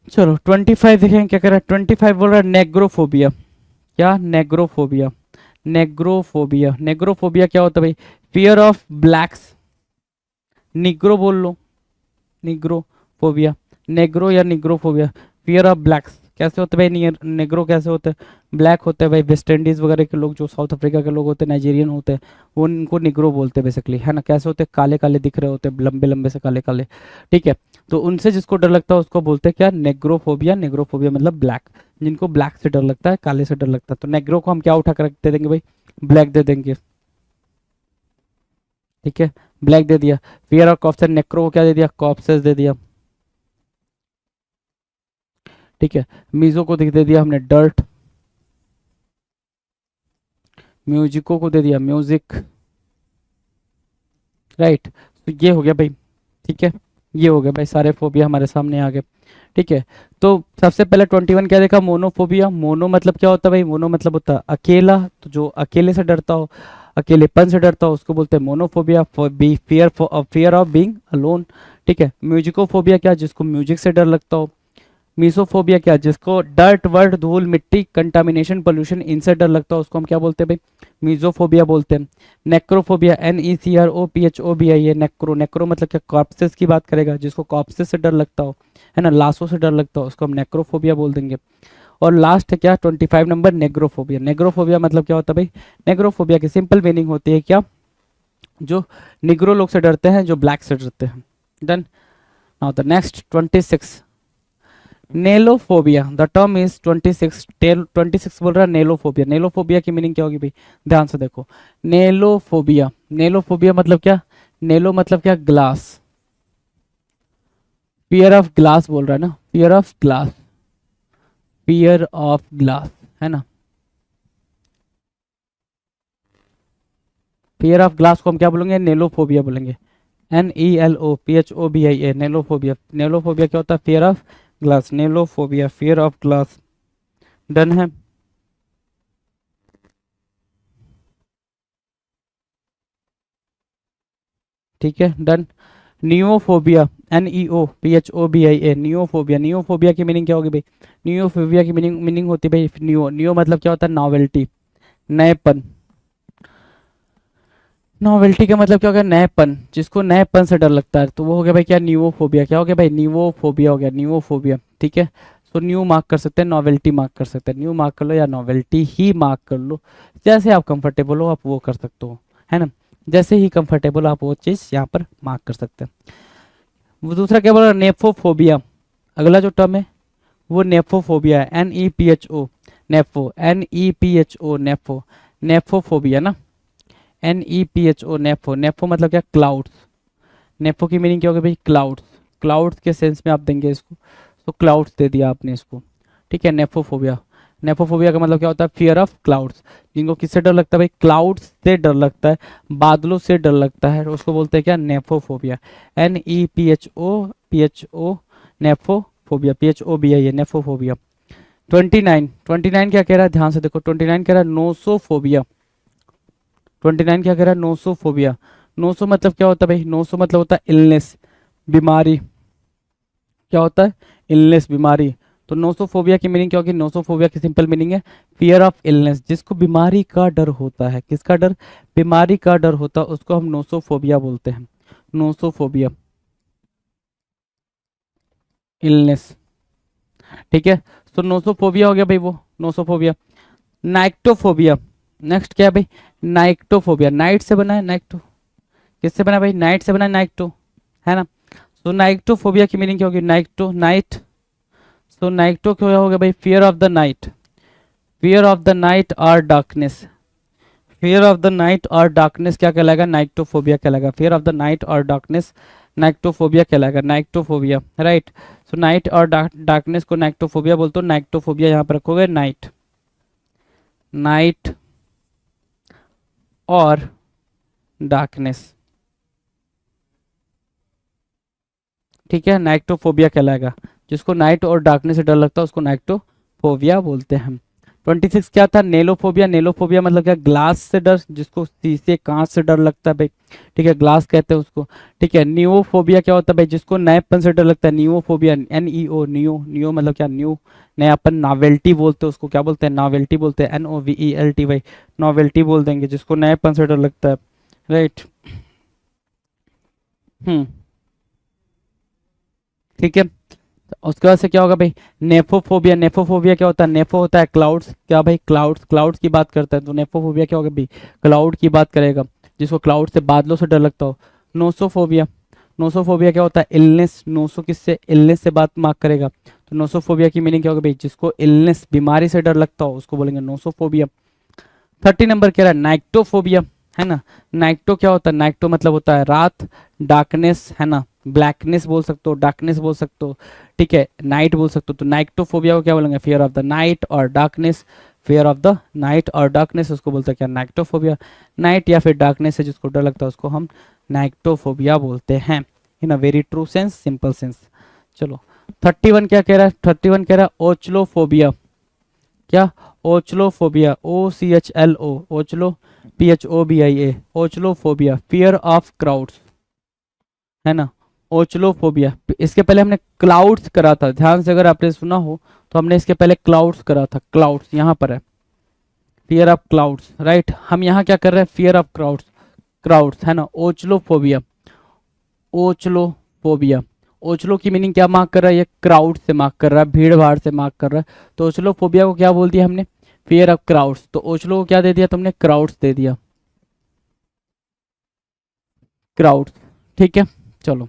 S2: चलो 25 देखेंगे क्या कर रहा है, 25 बोल रहा है नेग्रोफोबिया, क्या, नेग्रोफोबिया, नेग्रोफोबिया, नेग्रोफोबिया क्या होता है भाई, फियर ऑफ ब्लैक्स, निग्रो बोल लो, निग्रोफोबिया, नेग्रो या निग्रोफोबिया, फियर ऑफ ब्लैक्स, कैसे होते हैं भाई, नेग्रो कैसे होते हैं, ब्लैक होते हैं भाई, वेस्ट इंडीज वगैरह के लोग, जो साउथ अफ्रीका के लोग होते हैं, नाइजीरियन होते हैं, वो उनको निग्रो बोलते हैं बेसिकली, है ना, कैसे होते हैं, काले काले दिख रहे होते हैं, लंबे लंबे से काले काले। ठीक है, तो उनसे जिसको डर लगता है उसको बोलते हैं क्या, नेग्रोफोबिया, नेग्रोफोबिया मतलब ब्लैक, जिनको ब्लैक से डर लगता है, काले से डर लगता है। तो नेग्रो को हम क्या उठा कर दे देंगे भाई, ब्लैक दे देंगे। ठीक है, ब्लैक दे दिया। फियर ऑफ कॉप्सेस, नेक्रो को क्या दे दिया, कॉप्सेस दे दिया। ठीक है, मीजो को दे दिया हमने डर्ट, म्यूजिको को दे दिया म्यूजिक, राइट। तो ये हो गया भाई। ठीक है, ये हो गए भाई सारे फोबिया हमारे सामने आ गए। ठीक है, तो सबसे पहले 21 क्या देखा, मोनोफोबिया। मोनो मतलब क्या होता है भाई, मोनो मतलब होता है अकेला, तो जो अकेले से डरता हो, अकेलेपन से डरता हो, उसको बोलते हैं monophobia. Fear of being alone. ठीक है, म्यूजिकोफोबिया क्या, जिसको म्यूजिक से डर लगता हो। मीसोफोबिया क्या, जिसको डर्ट वर्ट धूल मिट्टी कंटामिनेशन पोल्यूशन इनसे डर लगता है, उसको हम क्या बोलते हैं भाई, मीजोफोबिया बोलते हैं। नेक्रोफोबिया, NECROPHOBIA, नेक्रो, नेक्रो मतलब क्या, कॉर्प्सेस की बात करेगा, जिसको कॉर्प्सेस से डर लगता हो, है ना, लाशों से डर लगता हो, उसको हम नेक्रोफोबिया बोल देंगे। और लास्ट है क्या, 25 नंबर, नेग्रोफोबिया। नेग्रोफोबिया मतलब क्या होता है भाई, नेग्रोफोबिया की सिंपल मीनिंग होती है क्या, जो निग्रो लोग से डरते हैं, जो ब्लैक से डरते हैं। Done. Now the next 26, nelophobia. The term is 26, 26 बोल रहा है नेलोफोबिया। नेलोफोबिया की मीनिंग क्या होगी भाई, ध्यान से देखो। नेलोफोबिया, नेलोफोबिया मतलब क्या, नेलो मतलब क्या, ग्लास। फियर ऑफ ग्लास बोल रहा है ना, fear of glass, fear of glass, है ना। फियर ऑफ ग्लास को हम क्या बोलेंगे, नेलोफोबिया बोलेंगे। NELOPHOBIA, नेलोफोबिया। नेलोफोबिया क्या होता है, fear of glass, nelophobia, fear of glass. Done है। ठीक है, डन। नियोफोबिया, NEOPHOBIA, नियोफोबिया। नियोफोबिया की मीनिंग क्या होगी भाई, नियोफोबिया की मीनिंग मीनिंग होती है भाई, नियो, नियो मतलब क्या होता है, नॉवेल्टी, नएपन। नॉवेल्टी का मतलब क्या हो गया, नएपन, जिसको नएपन से डर लगता है, तो वो हो गया भाई क्या, न्यूओफोबिया। क्या हो गया भाई, न्यूओफोबिया हो गया, न्यूओफोबिया। ठीक है, तो न्यू मार्क कर सकते हैं, नॉवेल्टी मार्क कर सकते हैं, न्यू मार्क कर लो या नॉवेल्टी ही मार्क कर लो, जैसे आप कंफर्टेबल हो आप वो कर सकते हो, है ना, जैसे ही कंफर्टेबल आप वो चीज़ यहाँ पर मार्क कर सकते हैं। वो दूसरा क्या बोला, नेफोफोबिया। अगला जो टर्म है वो नेफोफोबिया है, NEPHO, नेफो, NEPHO, नेफो, नेफोफोबिया ना, NEPHO, नेफो। नेफो मतलब क्या, क्लाउड्स। नेफो की मीनिंग क्या होगी भाई, क्लाउड्स। क्लाउड्स के सेंस में आप देंगे इसको, तो क्लाउड्स दे दिया आपने इसको। ठीक है, नेफोफोबिया। नेफोफोबिया का मतलब क्या होता है, फियर ऑफ क्लाउड्स। जिनको किससे डर लगता है भाई, क्लाउड्स से डर लगता है, बादलों से डर लगता है, उसको बोलते हैं क्या, nephophobia. NEPHO, nephophobia, PHOBIA, nephophobia. 29, 29 क्या कह रहा है, ध्यान से देखो। 29 कह रहा है नोसोफोबिया। 29 क्या कह रहा है, नोसोफोबिया। नोसो मतलब क्या होता है भाई, नोसो मतलब होता है इलनेस, बीमारी। क्या होता है, इलनेस, बीमारी। तो नोसोफोबिया की मीनिंग क्या होगी, नोसोफोबिया की सिंपल मीनिंग है फियर ऑफ इलनेस, जिसको बीमारी का डर होता है। किसका डर, बीमारी का डर होता है, उसको हम नोसोफोबिया बोलते हैं। Nosophobia, illness. ठीक है, तो नोसोफोबिया हो गया भाई वो, नोसोफोबिया। नाइक्टोफोबिया, नेक्स्ट क्या है भाई, नाइक्टोफोबिया। नाइट से बना है नाइक्टो, किससे बना है भाई, नाइट से बना है नाइक्टो, है ना। तो नाइक्टोफोबिया की मीनिंग क्या होगी, नाइक्टो, नाइट। तो नाइक्टो क्या हो गया भाई, fear of the night, fear of the night और darkness. Fear of the night और डार्कनेस क्या कहलाएगा, नाइक्टोफोबिया कहलाएगा। फियर ऑफ द नाइट और डार्कनेस नाइक्टोफोबिया कहलाएगा, नाइक्टोफोबिया, राइट। सो नाइट और डार्कनेस को नाइक्टोफोबिया बोलते हो। नाइक्टोफोबिया यहाँ पर रखोगे, नाइट, नाइट और डार्कनेस। ठीक है, नाइक्टोफोबिया कहलाएगा, जिसको नाइट और डार्कनेस से डर लगता है उसको नाइक्टोफोबिया बोलते हैं हम। 26 क्या था, नेलोफोबिया। नेलोफोबिया मतलब क्या, ग्लास से डर, जिसको शीशे कांच से डर लगता है भाई। ठीक है, ग्लास कहते हैं उसको। ठीक है, नियोफोबिया क्या होता है भाई, जिसको नएपन से डर लगता है, नियोफोबिया, NEO, नियो, नियो मतलब क्या, न्यू, नयापन, नावेल्टी बोलते हैं उसको, क्या बोलते हैं, नावेल्टी बोलते हैं, NOVELTY, नॉवेल्टी बोल देंगे, जिसको नएपन से डर लगता है, राइट। ठीक है, उसके बाद से क्या होगा भाई, नेफोफोबिया। नेफोफोबिया क्या होता है, नेफो होता है क्लाउड्स, क्या भाई, क्लाउड्स, क्लाउड्स की बात करता है, तो नेफोफोबिया क्या होगा भाई, क्लाउड की बात करेगा, जिसको क्लाउड से, बादलों से डर लगता हो। नोसोफोबिया, नोसोफोबिया क्या होता है, इलनेस। नोसो किससे, इलनेस से बात मार्क करेगा, तो नोसोफोबिया की मीनिंग क्या होगा भाई, जिसको इलनेस, बीमारी से डर लगता हो, उसको बोलेंगे नोसोफोबिया। 30 नंबर कह रहा है नाइक्टोफोबिया, है ना। नाइक्टो क्या होता है, नाइक्टो मतलब होता है रात, डार्कनेस, है ना, ब्लैकनेस बोल सकते हो, डार्कनेस बोल सकते हो, ठीक है, नाइट बोल सकते हो। तो नाइक्टोफोबिया को क्या बोलेंगे, फियर ऑफ द नाइट और darkness, fear of the night और डार्कनेस, उसको बोलते हैं क्या, नाइक्टोफोबिया। नाइट या फिर डार्कनेस से जिसको डर लगता है उसको हम नाइक्टोफोबिया बोलते हैं। In a very true sense, simple sense. चलो 31 क्या कह रहा है, 31 कह रहा है ओचलोफोबिया। क्या? Ochlophobia, OCHLO, ochlo PHOBIA, ochlophobia, fear of crowds, है ना, ओचलोफोबिया। इसके पहले हमने क्लाउड्स करा था, ध्यान से अगर आपने सुना हो तो हमने इसके पहले क्लाउड्स करा था, क्लाउड्स यहाँ पर है, फियर ऑफ क्लाउड्स, राइट। हम यहाँ क्या कर रहे हैं, फियर ऑफ क्राउड्स, क्राउड्स, है ना, ओचलोफोबिया, ओचलोफोबिया। ओचलो की मीनिंग क्या मार्क कर रहा है, ये क्राउड से मार्क कर रहा है, भीड़ भाड़ से मार्क कर रहा है। तो ओचलोफोबिया को क्या बोल दिया हमने, फियर ऑफ क्राउड्स। तो ओचलो को क्या दे दिया तुमने, क्राउड्स दे दिया, क्राउड्स, ठीक है। चलो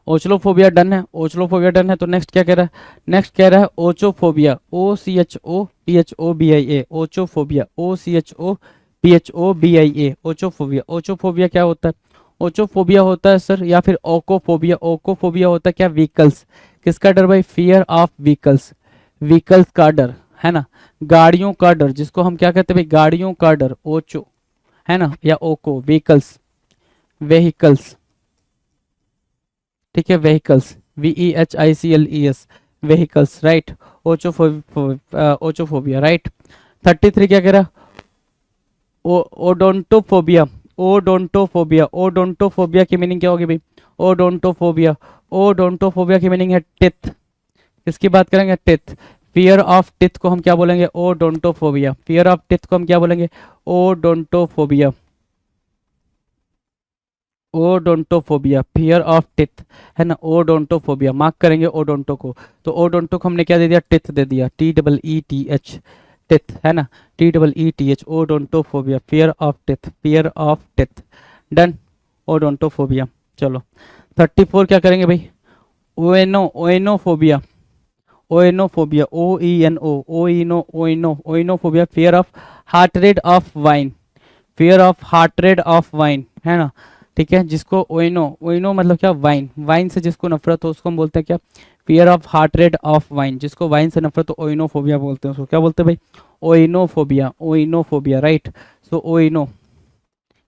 S2: ओचलोफोबिया डन है, ओचलोफोबिया डन है। तो नेक्स्ट क्या कह रहा है, नेक्स्ट कह रहा है ओचोफोबिया, OCHOPHOBIA, ओचोफोबिया, OCHOPHOBIA, ओचोफोबिया। ओचोफोबिया क्या होता है, ओचोफोबिया होता है सर, या फिर ओकोफोबिया, ओकोफोबिया होता है क्या, व्हीकल्स। किसका डर भाई, फियर ऑफ व्हीकल्स, व्हीकल्स का डर, है ना, गाड़ियों का डर, जिसको हम क्या कहते हैं भाई, गाड़ियों का डर, ओचो, है ना, या ओको, व्हीकल्स, वेहिकल्स, ठीक है, vehicles, VEHICLES, vehicles, right. Ochophobia, right. 33 क्या कह रहा है, ओडोंटोफोबिया, ओडोंटोफोबिया, ओडोंटोफोबिया की मीनिंग क्या होगी भाई, ओडोंटोफोबिया, ओडोंटोफोबिया की मीनिंग है टिथ। किसकी बात करेंगे, टिथ। फियर ऑफ टिथ को हम क्या बोलेंगे, ओडोंटोफोबिया, फियर ऑफ टिथ को हम क्या बोलेंगे, ओडोंटोफोबिया, ओडोंटोफोबिया, फियर ऑफ टिथ, है ना, ओडोंटोफोबिया, मार्क करेंगे ओडोंटो को। तो ओडोंटो को हमने क्या दे दिया, टिथ दे दिया, TEETH, टिथ, है ना, TEETH, odontophobia, fear of teeth, fear of teeth, done, odontophobia. चलो 34 क्या करेंगे भाई, oenophobia, oenophobia, oinophobia, fear of heart rate of wine, fear of heart rate of wine, है ना, ठीक है, जिसको ओइनो मतलब क्या, वाइन, वाइन से जिसको नफरत हो उसको हम बोलते हैं क्या, fear of heart rate of wine, जिसको वाइन से नफरत हो ओइनोफोबिया बोलते हैं, उसको क्या बोलते हैं भाई, ओइनोफोबिया, ओइनोफोबिया, राइट। सो ओइनो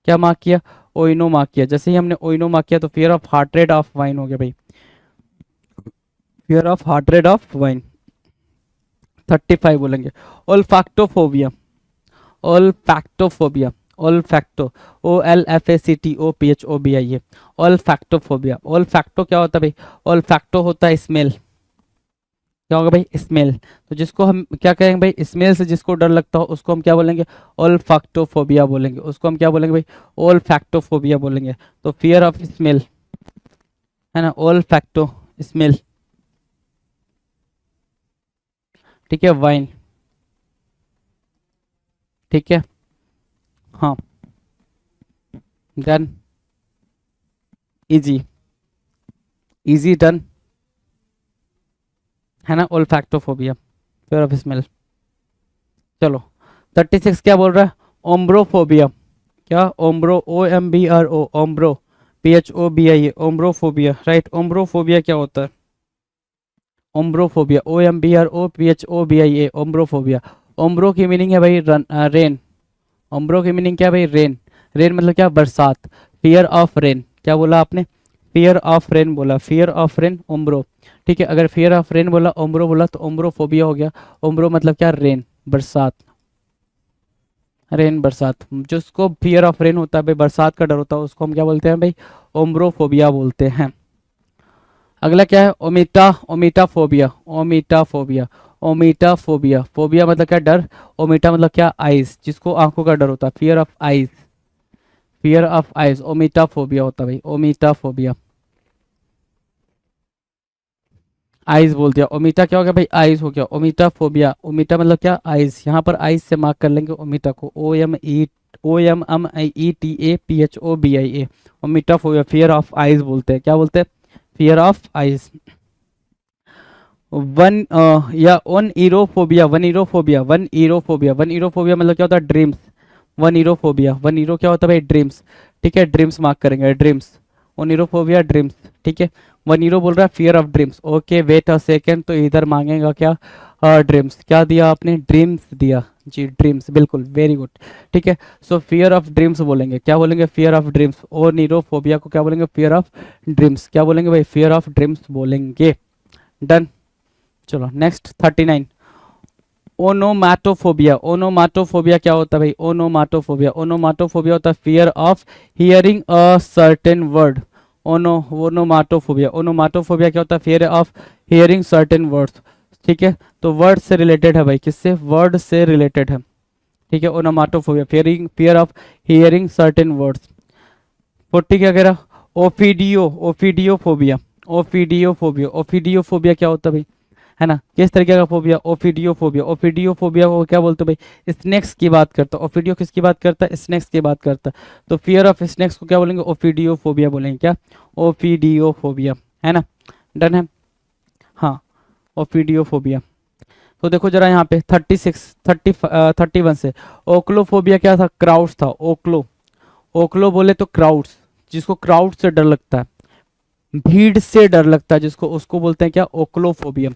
S2: क्या मार्क किया, ओइनो मार्क किया, जैसे ही हमने ओइनो मार्क किया तो fear of heart rate of wine हो गया भाई, fear of heart rate of wine. 35 बोलेंगे ओल्फैक्टोफोबिया, ओल्फैक्टोफोबिया, ओल्फैक्टो, OLFACTOPHOBIA, ओल्फैक्टोफोबिया। ओल्फैक्टो क्या होता है भाई, ओल्फैक्टो होता है स्मेल, क्या होगा भाई, स्मेल। तो जिसको हम क्या कहेंगे भाई, स्मेल से जिसको डर लगता हो उसको हम क्या बोलेंगे, ओल्फैक्टोफोबिया बोलेंगे, उसको हम क्या बोलेंगे भाई, ओल्फैक्टोफोबिया बोलेंगे। तो फियर ऑफ स्मेल, है ना, ओल्फैक्टो, स्मेल, ठीक है, वाइन, ठीक है, हाँ, डन, इजी, इजी डन, है ना, ओल्फैक्टोफोबिया, फियर ऑफ स्मेल। चलो 36 क्या बोल रहा है, ओम्ब्रोफोबिया, क्या, ओम्ब्रो, OMBRO, ओम्ब्रो, PHOBIA, ओम्ब्रोफोबिया, राइट। ओम्ब्रोफोबिया क्या होता है, ओम्ब्रोफोबिया, OMBRO PHOBIA, ओम्ब्रोफोबिया। ओम्ब्रो की मीनिंग है भाई रेन, ओम्ब्रो की मीनिंग क्या है भाई, रेन, रेन मतलब क्या, बरसात, फियर ऑफ रेन, क्या बोला आपने, फियर ऑफ रेन बोला, फियर ऑफ रेन, ओम्ब्रो, ठीक है। अगर फियर ऑफ रेन बोला, ओम्ब्रो बोला, तो ओम्ब्रोफोबिया हो गया। ओम्ब्रो मतलब क्या, रेन, बरसात, रेन, बरसात, जिसको फियर ऑफ रेन होता है भाई, बरसात का डर होता है, उसको हम क्या बोलते हैं भाई, ओम्ब्रोफोबिया बोलते हैं। अगला क्या है, ओमिटाफोबिया, ओमिटाफोबिया, ओमिटाफोबिया, फोबिया मतलब क्या, डर, ओमिटा मतलब क्या, आइज, जिसको आंखों का डर होता है, fear of eyes, fear of eyes, ommetaphobia होता है भाई, ओमिटाफोबिया, आइज बोल दिया, ओमिटा क्या हो गया भाई, आइज हो गया, ओमिटाफोबिया, ओमिटा मतलब क्या, आइज, यहाँ पर आइज से मार्क कर लेंगे ओमिटा को, OMMIETAPHOBIA, ommetaphobia, fear of eyes बोलते हैं, क्या बोलते हैं, फियर ऑफ आइज। या oneirophobia, oneirophobia, oneirophobia, oneirophobia मतलब क्या होता है, dreams, oneirophobia, oneiro क्या होता है भाई, ड्रीम्स, ठीक है, ड्रीम्स मार्क करेंगे, ड्रीम्स, वन ईरोफोबिया, ड्रीम्स, ठीक है। वन ईरो बोल रहा है fear of dreams, okay, wait a second, तो इधर मांगेगा क्या, ड्रीम्स। क्या दिया आपने? ड्रीम्स दिया जी, ड्रीम्स, बिल्कुल, वेरी गुड। ठीक है, सो फियर ऑफ ड्रीम्स बोलेंगे, क्या बोलेंगे? Fear of dreams. और नीरोफोबिया को क्या बोलेंगे? Fear of dreams. क्या बोलेंगे भाई? फियर ऑफ ड्रीम्स बोलेंगे। डन। चलो नेक्स्ट 39, ओनोमाटोफोबिया। ओनोमाटोफोबिया क्या होता है भाई? ओनोमाटोफोबिया, ओनोमाटोफोबिया होता है fear of hearing a certain word. Onomatophobia, onomatophobia क्या होता है? Fear of hearing certain words. ठीक है, तो वर्ड से रिलेटेड है भाई, किससे? वर्ड से रिलेटेड है। ठीक है, onomatophobia, fearing, fear of hearing certain words. 40 क्या कह रहा? ओफिडियो, ओफिडियोफोबिया, ओफिडियोफोबिया, ओफिडियोफोबिया क्या होता है भाई? है ना, किस तरीके का फोबिया? ओफिडियोफोबिया। ओफिडियोफोबिया को क्या बोलते हैं भाई? स्नेक्स की बात करता है। ओफिडियो किसकी बात करता है? स्नेक्स की बात करता है। तो फियर ऑफ स्नेक्स को क्या बोलेंगे? ओफिडियोफोबिया बोलेंगे। क्या? ओफिडियोफोबिया, है ना। डन है, हाँ, ओफिडियोफोबिया। तो देखो जरा यहाँ पे 31 से ओक्लोफोबिया क्या था? क्राउड्स था। ओक्लो, ओक्लो बोले तो क्राउड्स, जिसको क्राउड से डर लगता है, भीड़ से डर लगता है जिसको, उसको बोलते हैं क्या? ओक्लोफोबिया।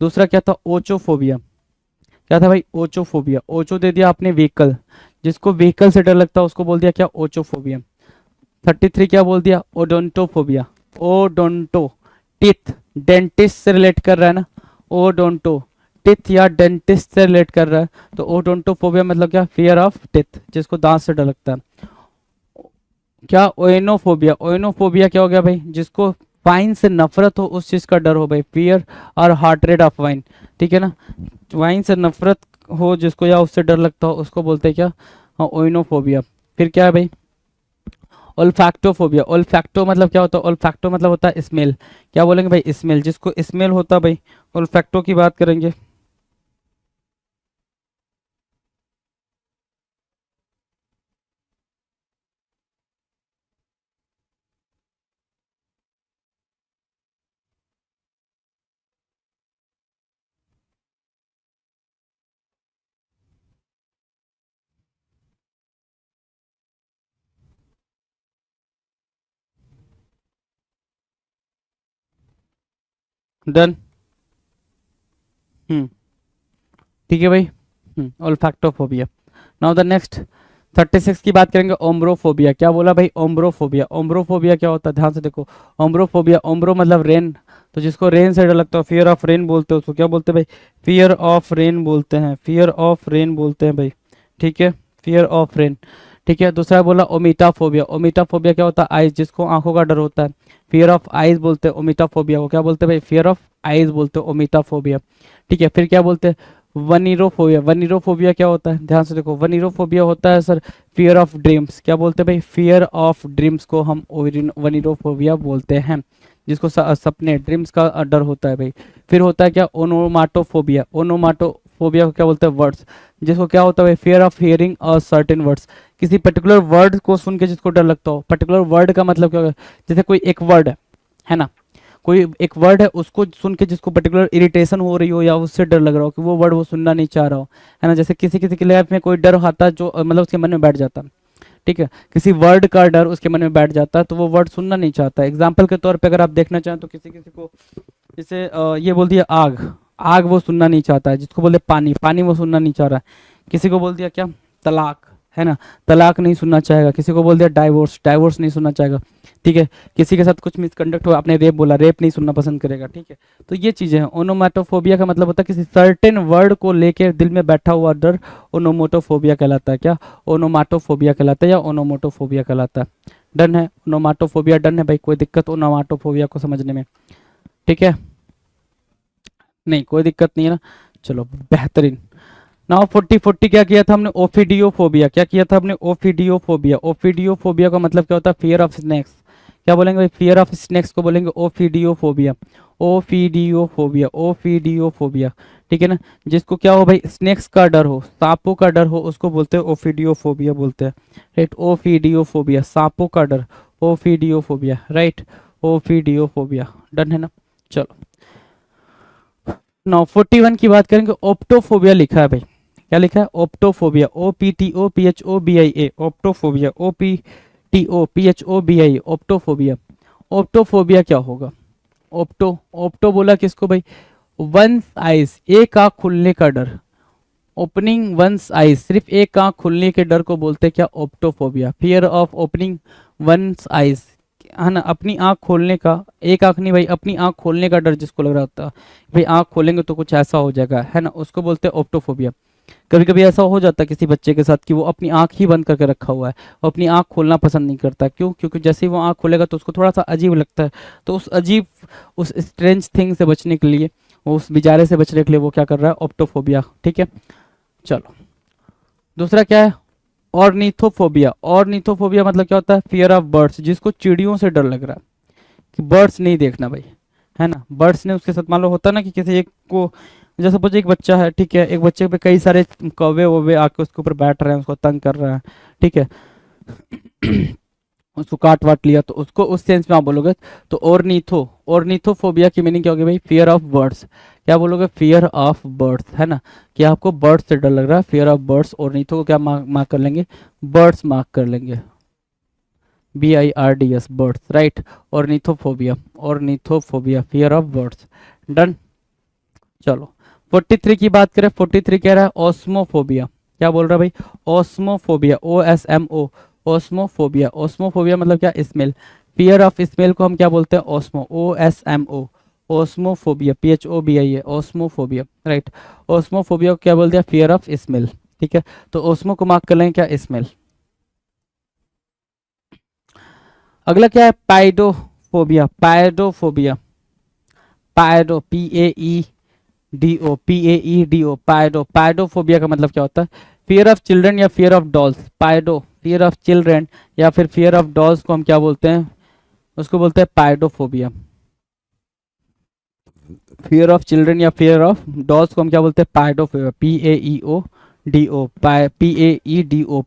S2: दूसरा क्या था? ओचोफोबिया। क्या था भाई? ओचोफोबिया। ओचो दे दिया आपने व्हीकल, जिसको व्हीकल से डर लगता है उसको बोल दिया क्या? ओचोफोबिया। 33 क्या बोल दिया? ओडोंटोफोबिया। ओडोंटो, टीथ, डेंटिस्ट से रिलेट कर रहा है ना, ओडोंटो, टिथ या डेंटिस्ट से रिलेट कर रहा है, तो ओडोंटोफोबिया मतलब क्या? फियर ऑफ टिथ, जिसको दांत से डर लगता है। क्या? ओएनोफोबिया। ओएनोफोबिया क्या हो गया भाई? जिसको वाइन से नफरत हो, उस चीज का डर हो भाई, फियर और हार्ट रेट ऑफ वाइन। ठीक है ना, वाइन से नफरत हो जिसको या उससे डर लगता हो, उसको बोलते हैं क्या? हाँ, ओइनोफोबिया। फिर क्या है भाई? ओल्फैक्टोफोबिया। ओल्फैक्टो मतलब क्या होता है? ओल्फैक्टो मतलब होता है स्मेल। क्या बोलेंगे भाई? स्मेल, जिसको स्मेल होता है भाई, ओल्फैक्टो की बात करेंगे। डन। हम्म, ठीक है भाई। ओल्फैक्टोफोबिया। नाउ द नेक्स्ट 36 की बात करेंगे, ओम्ब्रोफोबिया। क्या बोला भाई? ओम्ब्रोफोबिया। ओम्ब्रोफोबिया क्या होता है? ध्यान से देखो, ओम्ब्रोफोबिया, ओम्ब्रो मतलब रेन, तो जिसको रेन से डर लगता है, फियर ऑफ रेन बोलते हैं उसको। क्या बोलते हैं भाई? फियर ऑफ रेन बोलते हैं, फियर ऑफ रेन बोलते हैं भाई। ठीक है, फियर ऑफ रेन। ठीक है, दूसरा बोला ओमिटाफोबिया। ओमिटाफोबिया क्या होता है? आइज, जिसको आंखों का डर होता है, फियर ऑफ आइज बोलते हैं ओमिटाफोबिया को। क्या बोलते हैं भाई? फियर ऑफ आइज बोलते हैं ओमिटाफोबिया। ठीक है, फिर क्या बोलते हैं? वनीरोफोबिया। वनीरोफोबिया क्या होता है? ध्यान से देखो, वनीरोफोबिया होता है सर फियर ऑफ ड्रीम्स। क्या बोलते हैं भाई? फियर ऑफ ड्रीम्स को हम वनीरोफोबिया बोलते हैं, जिसको सपने, ड्रीम्स का डर होता है भाई। फिर होता है क्या? ओनोमाटोफोबिया। ओनोमाटोफोबिया को क्या बोलते हैं? वर्ड्स, जिसको क्या होता है भाई? Fear of hearing a certain words, किसी पर्टिकुलर वर्ड को सुन के जिसको डर लगता हो। पर्टिकुलर वर्ड का मतलब क्या होगा? जैसे कोई एक वर्ड है ना, कोई एक वर्ड है, उसको सुन के जिसको पर्टिकुलर इरिटेशन हो रही हो या उससे डर लग रहा हो कि वो वर्ड वो सुनना नहीं चाह रहा हो, है ना। जैसे किसी किसी की लाइफ में कोई डर आता है जो मतलब उसके मन में बैठ जाता है। ठीक है, किसी वर्ड का डर उसके मन में बैठ जाता है तो वो वर्ड सुनना नहीं चाहता। एग्जाम्पल के तौर पे अगर आप देखना चाहें तो किसी किसी को जैसे ये बोल दिया आग, आग वो सुनना नहीं चाहता है। जिसको बोलते पानी, पानी वो सुनना नहीं चाह रहा है। किसी को बोल दिया क्या? तलाक, है ना, तलाक नहीं सुनना चाहेगा। किसी को बोल दिया डाइवोर्स, डाइवोर्स नहीं सुनना चाहेगा। ठीक है, किसी के साथ कुछ मिसकंडक्ट हुआ, आपने रेप बोला, रेप नहीं सुनना पसंद करेगा। ठीक है, तो ये चीजें हैं। ओनोमैटोफोबिया का मतलब होता है किसी सर्टेन वर्ड को लेके दिल में बैठा हुआ डर, ओनोमोटोफोबिया कहलाता है। क्या? ओनोमाटोफोबिया कहलाता है या ओनोमोटोफोबिया कहलाता है। डन है, ओनोमाटोफोबिया डन है भाई। कोई दिक्कत ओनोमाटोफोबिया को समझने में? ठीक है, नहीं कोई दिक्कत नहीं है ना। चलो बेहतरीन। नाउ 40 क्या किया था हमने? ओफिडियोफोबिया। क्या किया था हमने? ओफिडियोफोबिया। ओफिडियोफोबिया का मतलब क्या होता है? Fear of snakes. क्या बोलेंगे भाई? फियर ऑफ स्नेक्स को बोलेंगे ओफिडियोफोबिया। ओफिडियोफोबिया, ओफिडियोफोबिया। ठीक है ना, जिसको क्या हो भाई? स्नेक्स का डर हो, सांपों का डर हो, उसको बोलते हैं ओफिडियोफोबिया बोलते हैं। राइट, ओफिडियोफोबिया, सांपों का डर, ओफिडियोफोबिया। राइट, ओफिडियोफोबिया। डन है ना। चलो नाउ 41 की बात करेंगे। ओप्टोफोबिया लिखा है भाई। क्या लिखा है? ओप्टोफोबिया, OPTOPHOBIA, ओप्टोफोबिया, OPTOPHOBIA, ओप्टोफोबिया। ओप्टोफोबिया क्या होगा? ओप्टो, ओप्टो बोला किसको भाई? वंस आइज, एक आंख खुलने का डर, ओपनिंग वंस आइज, सिर्फ एक आंख खुलने के डर को बोलते हैं क्या, optophobia, fear of opening one's eyes, है ना, अपनी आंख खोलने का, एक आंख नहीं भाई, अपनी आंख खोलने का डर जिसको लग रहा होता है भाई आंख खोलेंगे तो कुछ ऐसा हो जाएगा, है ना, उसको बोलते हैं ऑप्टोफोबिया। कभी कभी ऐसा हो जाता है किसी बच्चे के साथ कि वो अपनी आंख ही बंद करके रखा हुआ है, वो अपनी आंख खोलना पसंद नहीं करता, क्यों, क्योंकि जैसे ही वो आंख खोलेगा तो उसको थोड़ा सा अजीब लगता है, तो उस अजीब, उस स्ट्रेंज थिंग से बचने के लिए, उस बिजारे से बचने के लिए वो क्या कर रहा है, ऑप्टोफोबिया, ठीक है। चलो दूसरा क्या है, ऑर्निथोफोबिया। ऑर्निथोफोबिया मतलब क्या होता है, फियर ऑफ बर्ड्स, जिसको चिड़ियों से डर लग रहा है, कि बर्ड्स नहीं देखना भाई, है ना, बर्ड्स ने उसके साथ मान लो होता है ना कि किसी एक को, जैसे सपोज एक बच्चा है, ठीक है, एक बच्चे पे कई सारे कौवे वौवे आके उसके ऊपर बैठ रहे हैं, उसको तंग कर रहे हैं, ठीक है उसको काट वाट लिया, तो उसको उस सेंस में आप बोलोगे तो ऑर्निथोफोबिया की मीनिंग क्या होगी भाई, फियर ऑफ बर्ड्स, क्या बोलोगे, फियर ऑफ बर्ड्स, है ना, कि आपको बर्ड्स से डर लग रहा है, फियर ऑफ बर्ड्स, ऑर्निथो को क्या मार्क कर लेंगे, बर्ड्स मार्क कर लेंगे, BIRDS, birds, right, ऑर्निथोफोबिया, ऑर्निथोफोबिया, fear of birds, done. चलो 43 की बात करें, 43 कह रहा है ऑस्मोफोबिया, क्या बोल रहा है भाई, ऑस्मोफोबिया, OSMO, ऑस्मोफोबिया, ऑस्मोफोबिया मतलब क्या, स्मेल, फियर ऑफ स्मेल को हम क्या बोलते हैं, ऑस्मो, OSMO, ऑस्मोफोबिया, PHOBIA, ऑस्मोफोबिया, राइट, ऑस्मोफोबिया को क्या बोलते हैं, फियर ऑफ स्मेल, ठीक है, तो ऑस्मो को मार्क कर लेंगे क्या, स्मेल। अगला क्या है, पाइडोफोबिया, पाइडोफोबिया, पाइडो, PAEDO, पाइडो, पाइडोफोबिया का मतलब क्या होता है, फियर ऑफ चिल्ड्रन या fear of dolls, paedo, fear of children या फिर फियर ऑफ डॉल्स को हम क्या बोलते हैं, उसको बोलते हैं पाइडोफोबिया, फियर ऑफ चिल्ड्रन या फियर ऑफ डॉल्स को हम क्या बोलते हैं, paedophobia, PAEDO,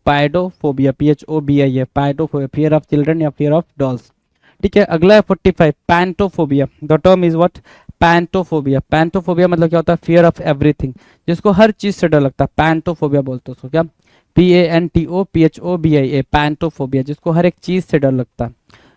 S2: paedophobia, PHOBIA, paedophobia, fear of children या फियर ऑफ डॉल्स, ठीक है। अगला है 45, pantophobia, the term is what, pantophobia, pantophobia मतलब क्या होता है, फियर ऑफ एवरीथिंग, जिसको हर चीज से डर लगता है, पैंटोफोबिया बोलते हैं उसको, क्या, PANTOPHOBIA, पैंटोफोबिया, जिसको हर एक चीज से डर लगता है,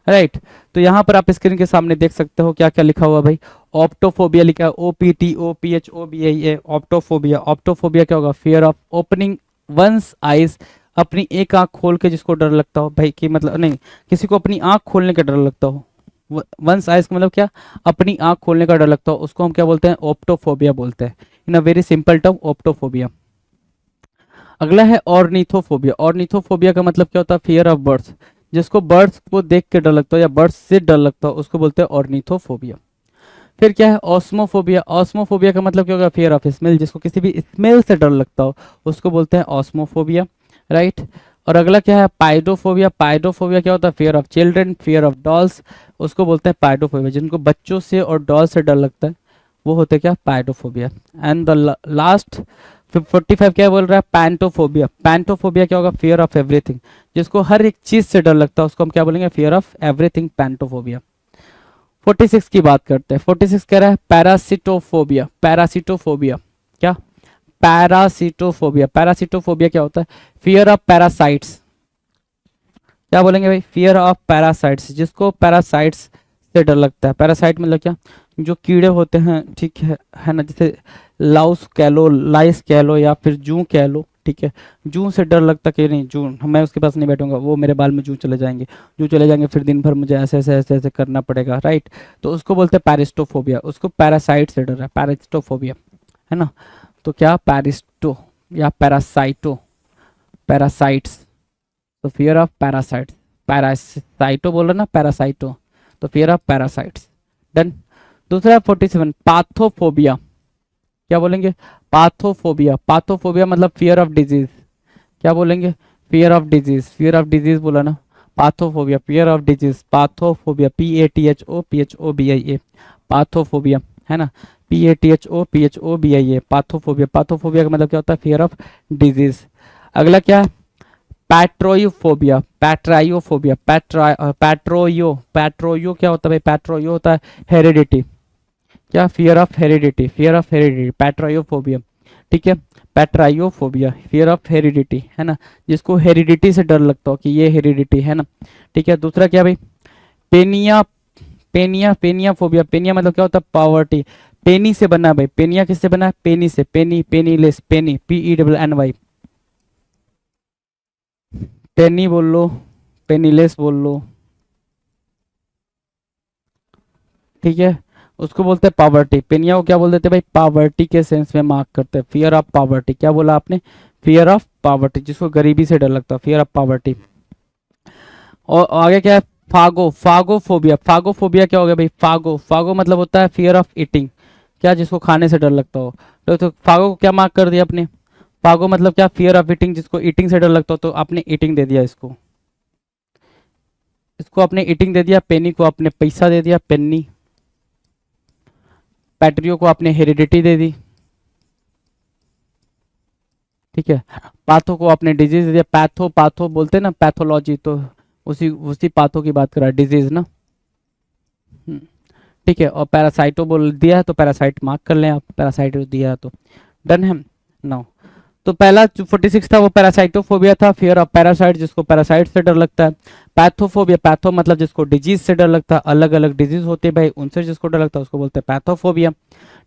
S2: राइट। तो यहाँ पर आप स्क्रीन के सामने देख सकते हो क्या क्या लिखा हुआ भाई, ऑप्टोफोबिया लिखा है, OPTOPHOBIA, ऑप्टोफोबिया, ऑप्टोफोबिया क्या होगा, fear of opening one's eyes, अपनी एक आंख खोल के जिसको डर लगता हो भाई, कि मतलब नहीं, किसी को अपनी आंख खोलने का डर लगता हो, वंस आइज का मतलब क्या, अपनी आंख खोलने का डर लगता हो, उसको हम क्या बोलते हैं, ऑप्टोफोबिया बोलते हैं, in a very simple term, ऑप्टोफोबिया। अगला है ऑर्निथोफोबिया, ऑर्निथोफोबिया का मतलब क्या होता है, फियर ऑफ बर्ड्स, जिसको बर्ड्स को देख के डर लगता हो या बर्ड्स से डर लगता हो, उसको बोलते हैं ऑर्निथोफोबिया। फिर क्या है, ऑस्मोफोबिया, ऑस्मोफोबिया का मतलब क्या होगा, फियर ऑफ स्मेल, जिसको किसी भी स्मेल से डर लगता हो उसको बोलते हैं ऑस्मोफोबिया, राइट। और अगला क्या है, पाइडोफोबिया, पाइडोफोबिया क्या होता है, fear of children, fear of dolls, उसको बोलते हैं पाइडोफोबिया, जिनको बच्चों से और डॉल से डर लगता है वो होते क्या, पाइडोफोबिया। एंड द लास्ट 45 क्या बोल रहा है, पैंटोफोबिया, पैंटोफोबिया क्या होगा, फियर ऑफ एवरीथिंग, जिसको हर एक चीज से डर लगता है उसको हम क्या बोलेंगे, फियर ऑफ एवरीथिंग, पैंटोफोबिया। 46 की बात करते हैं, 46 कह रहा है पैरासिटोफोबिया, पैरासिटोफोबिया, क्या, पैरासिटोफोबिया, पैरासिटोफोबिया क्या होता है, फियर ऑफ पैरासाइट्स, क्या बोलेंगे भाई, फियर ऑफ पैरासाइट्स, जिसको पैरासाइट्स से डर लगता है, पैरासाइट मतलब क्या, जो कीड़े होते हैं, ठीक है ना, जैसे लाउस कह लो, लाइस कह लो या फिर जू कह लो, ठीक है, जू से डर लगता कि नहीं, जू मैं उसके पास नहीं बैठूंगा, वो मेरे बाल में जू चले जाएंगे, जू चले जाएंगे, फिर दिन भर मुझे ऐसे ऐसे ऐसे ऐसे करना पड़ेगा, राइट, तो उसको बोलते हैं पैरिस्टोफोबिया, उसको पैरासाइट से डर है, पैरिस्टोफोबिया, है ना, तो क्या, पैरिस्टो या पैरासाइटो, पैरासाइट्स, तो फियर ऑफ पैरासाइट्स, पैरासाइटो बोल रहे ना, पैरासाइटो, तो फियर ऑफ पैरासाइट्स, डन। दूसरा 47, पाथोफोबिया, क्या बोलेंगे, पाथोफोबिया, पाथोफोबिया मतलब फियर ऑफ डिजीज, क्या बोलेंगे, fear of disease, fear of disease बोला ना, पाथोफोबिया, फियर ऑफ डिजीज, पाथोफोबिया, PATHOPHOBIA, पाथोफोबिया, है ना, PATHOPHOBIA, पाथोफोबिया, पाथोफोबिया का मतलब क्या होता है, फियर ऑफ डिजीज। अगला क्या है, पैट्रोयोफोबिया, पैट्रायोफोबिया, पैट्रोयो क्या होता है भाई, पैट्रोयो होता है हेरिडिटी, क्या, fear of heredity, fear of heredity, patroiophobia, ठीक है, पैट्रायोफोबिया, फियर ऑफ हेरिडिटी, है ना, जिसको हेरिडिटी से डर लगता हो कि ये हेरिडिटी है ना, ठीक है। दूसरा क्या भाई, पेनिया, पेनिया, पेनिया फोबिया, पेनिया मतलब क्या होता है, पॉवर्टी, पेनी से बना है भाई, पेनिया किससे बना है, पेनी से, पेनी, पेनीलेस, पेनी, PENNY, पेनी बोल लो, पेनीलेस बोल लो, ठीक है। उसको बोलते हैं पॉवर्टी, पेनिया को क्या बोल देते हैं भाई, पॉवर्टी के सेंस में मार्क करते हैं, फियर ऑफ पॉवर्टी। क्या बोला आपने, फियर ऑफ पॉवर्टी, जिसको गरीबी से डर लगता है, फियर ऑफ पॉवर्टी। और आगे क्या है, फागो, फागोफोबिया, फागोफोबिया क्या हो गया भाई, फागो, फागो मतलब होता है फियर ऑफ ईटिंग, क्या जिसको खाने से डर लगता हो। तो फागो को क्या मार्क कर दिया आपने, फागो मतलब क्या, फियर ऑफ ईटिंग, जिसको ईटिंग से डर लगता हो, तो आपने ईटिंग दे दिया इसको, इसको आपने ईटिंग दे दिया। पेनी को आपने पैसा दे दिया, पेन्नी। पैट्रियो को आपने हेरिडिटी दे दी, ठीक है। पाथो को आपने डिजीज दे दिया, पैथो, पाथो बोलते हैं ना, पैथोलॉजी, तो उसी उसी पाथो की बात कर रहा है, डिजीज ना, ठीक है। और पैरासाइटो बोल दिया है, तो पैरासाइट मार्क कर लें आप, पैरासाइट दिया है तो डन है। नाउ तो पहला जो 46 था वो पैरासाइटोफोबिया था, फियर ऑफ पैरासाइट, जिसको पैरासाइट से डर लगता है। पैथोफोबिया, पैथो मतलब जिसको डिजीज से डर लगता है, अलग अलग डिजीज होते हैं भाई, उनसे जिसको डर लगता है उसको बोलते हैं पैथोफोबिया,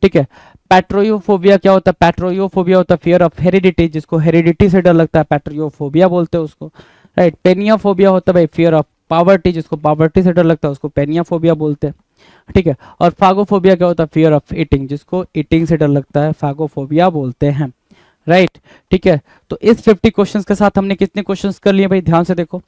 S2: ठीक है। पैट्रोयोफोबिया क्या होता है, पैट्रोयोफोबिया होता है फियर ऑफ हेरिडिटी, जिसको हेरिडिटी से डर लगता है, पैट्रोयोफोबिया बोलते हैं उसको, राइट। पेनियाफोबिया होता है भाई फियर ऑफ पॉवर्टी, जिसको पॉवर्टी से डर लगता है उसको पेनियाफोबिया बोलते हैं, ठीक है। और फागोफोबिया क्या होता है, फियर ऑफ ईटिंग, जिसको ईटिंग से डर लगता है फागोफोबिया बोलते हैं, राइट, ठीक है। तो इस 50 क्वेश्चंस के साथ हमने कितने क्वेश्चंस कर लिए भाई, ध्यान से देखो।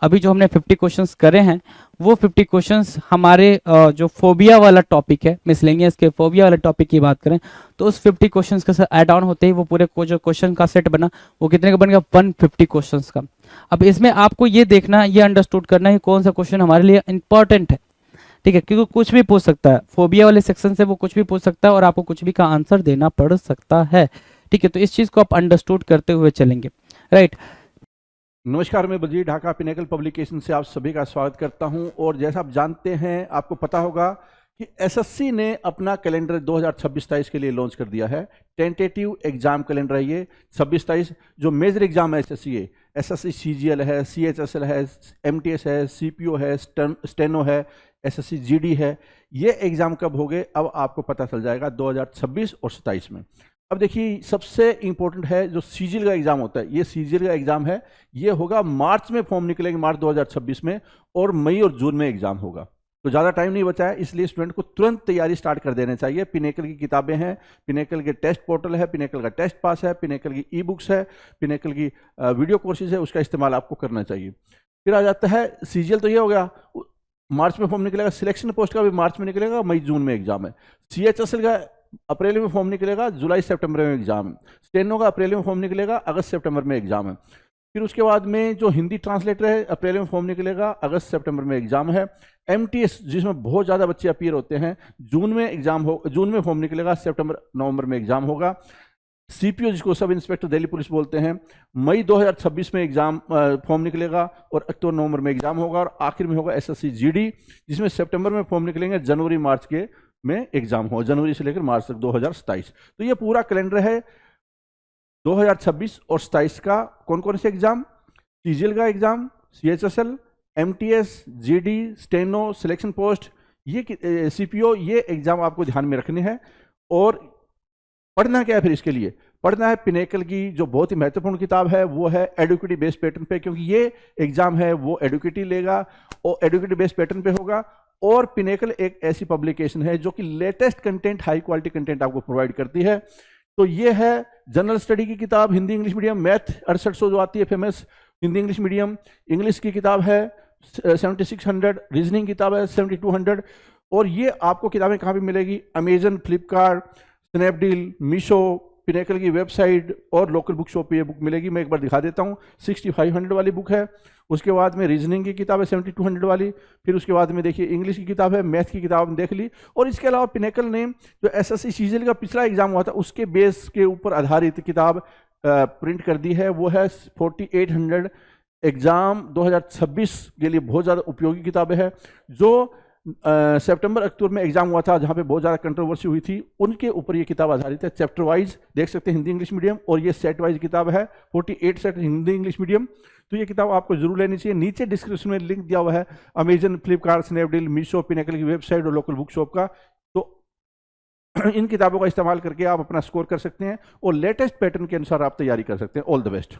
S2: अभी जो हमने 50 क्वेश्चंस करे हैं वो 50 क्वेश्चंस हमारे जो फोबिया वाला टॉपिक है, मिसलेनियस के फोबिया वाले टॉपिक की बात करें तो उस 50 क्वेश्चंस के साथ ऐड ऑन होते ही वो पूरे को जो क्वेश्चन का सेट बना वो कितने का बन गया, 150 क्वेश्चंस का। अब इसमें आपको ये देखना, ये अंडरस्टूड करना है कौन सा क्वेश्चन हमारे लिए इंपॉर्टेंट है, ठीक है, क्योंकि कुछ भी पूछ सकता है, फोबिया वाले सेक्शन से वो कुछ भी पूछ सकता है और आपको कुछ भी का आंसर देना पड़ सकता है, ठीक है। तो इस चीज को आप अंडरस्टूड करते हुए चलेंगे, राइट।
S1: नमस्कार, मैं बलजीत ढाका पिनेकल पब्लिकेशन से आप सभी का स्वागत करता हूं। और जैसा आप जानते हैं, आपको पता होगा कि एसएससी ने अपना कैलेंडर 2026-27 के लिए लॉन्च कर दिया है। टेंटेटिव एग्जाम कैलेंडर है ये 26-27। जो मेजर एग्जाम है एसएससी है, एसएससी सीजीएल है, सीएचएसएल है, एमटीएस है, सीपीओ है, स्टेनो है, एसएससी जीडी है, ये एग्जाम कब हो गए अब आपको पता चल जाएगा 2026 और 27 में। अब देखिए, सबसे इंपॉर्टेंट है जो सीजीएल का एग्जाम होता है, ये सीजीएल का एग्जाम है, ये होगा मार्च में, फॉर्म निकलेंगे मार्च 2026 में, और मई और जून में एग्जाम होगा। तो ज़्यादा टाइम नहीं बचा है, इसलिए स्टूडेंट को तुरंत तैयारी स्टार्ट कर देना चाहिए। पिनेकल की किताबें हैं, पिनेकल के टेस्ट पोर्टल है, पिनेकल का टेस्ट पास है, पिनेकल की ई बुक्स है, पिनेकल की वीडियो कोर्सेज है, उसका इस्तेमाल आपको करना चाहिए। फिर आ जाता है सीजीएल, तो ये हो गया, मार्च में फॉर्म निकलेगा। सिलेक्शन पोस्ट का भी मार्च में निकलेगा, मई जून में एग्जाम है। सीएचएसएल का अप्रैल में फॉर्म निकलेगा, जुलाई सितंबर में एग्जाम है। स्टेनो का अप्रैल में फॉर्म निकलेगा, अगस्त सितंबर में एग्जाम है। फिर उसके बाद में जो हिंदी ट्रांसलेटर है, अप्रैल में फॉर्म निकलेगा, अगस्त सितंबर में एग्जाम है। एमटीएस जिसमें बहुत ज़्यादा बच्चे अपीयर होते हैं, जून में एग्जाम हो, जून में फॉर्म निकलेगा, सितंबर नवंबर में एग्जाम होगा। सीपीओ जिसको सब इंस्पेक्टर दिल्ली पुलिस बोलते हैं, मई 2026 में एग्जाम फॉर्म निकलेगा और अक्टूबर नवंबर में एग्जाम होगा। और आखिर में होगा एसएससी जीडी, जिसमें सितंबर में फॉर्म निकलेंगे, जनवरी मार्च के में एग्जाम हो, जनवरी से लेकर मार्च तक 2027। तो ये पूरा कैलेंडर है 2026 और 27 का। कौन कौन से एग्जाम, सीजीएल का exam, CHSL, MTS, GD, steno, selection post, ये सीपीओ, ये एग्जाम आपको ध्यान में रखने हैं। और पढ़ना क्या है फिर इसके लिए, पढ़ना है पिनेकल की जो बहुत ही महत्वपूर्ण किताब है, वो है एडुकेटिव बेस्ड पैटर्न पे, क्योंकि ये एग्जाम है वो एडुकेटिव लेगा और एडुकेटिव बेस्ड पैटर्न पे होगा। और पिनेकल एक ऐसी पब्लिकेशन है जो कि latest content, high quality content आपको प्रोवाइड करती है। तो ये है जनरल स्टडी की किताब, हिंदी इंग्लिश मीडियम, मैथ 6800 जो आती है famous Hindi English medium, English की किताब है 7600, रीजनिंग किताब है 7200। और ये आपको किताबें कहाँ पे मिलेगी, Amazon, Flipkart, Snapdeal, Meesho, pinnacle की वेबसाइट और लोकल बुक शॉप पे ये बुक मिलेगी। मैं एक बार दिखा देता हूँ। 6500 वाली बुक है, उसके बाद में रीजनिंग की किताब है 7200 वाली, फिर उसके बाद में देखिए इंग्लिश की किताब है, मैथ की किताब हमने देख ली। और इसके अलावा पिनेकल ने जो एसएससी सीजीएल का पिछला एग्जाम हुआ था उसके बेस के ऊपर आधारित किताब प्रिंट कर दी है, वो है 4800 एग्जाम 2026 के लिए बहुत ज़्यादा उपयोगी किताबें हैं। जो सितंबर अक्टूबर में एग्जाम हुआ था जहाँ पे बहुत ज़्यादा कंट्रोवर्सी हुई थी, उनके ऊपर ये किताब आधारित है। चैप्टर वाइज देख सकते हैं हिंदी इंग्लिश मीडियम, और ये सेट वाइज किताब है 48 सेट हिंदी इंग्लिश मीडियम। तो ये किताब आपको जरूर लेनी चाहिए। नीचे डिस्क्रिप्शन में लिंक दिया हुआ है Amazon, Flipkart, Snapdeal, Meesho, pinnacle की वेबसाइट और लोकल बुक शॉप का। तो इन किताबों का इस्तेमाल करके आप अपना स्कोर कर सकते हैं और लेटेस्ट पैटर्न के अनुसार आप तैयारी कर सकते हैं। All the best.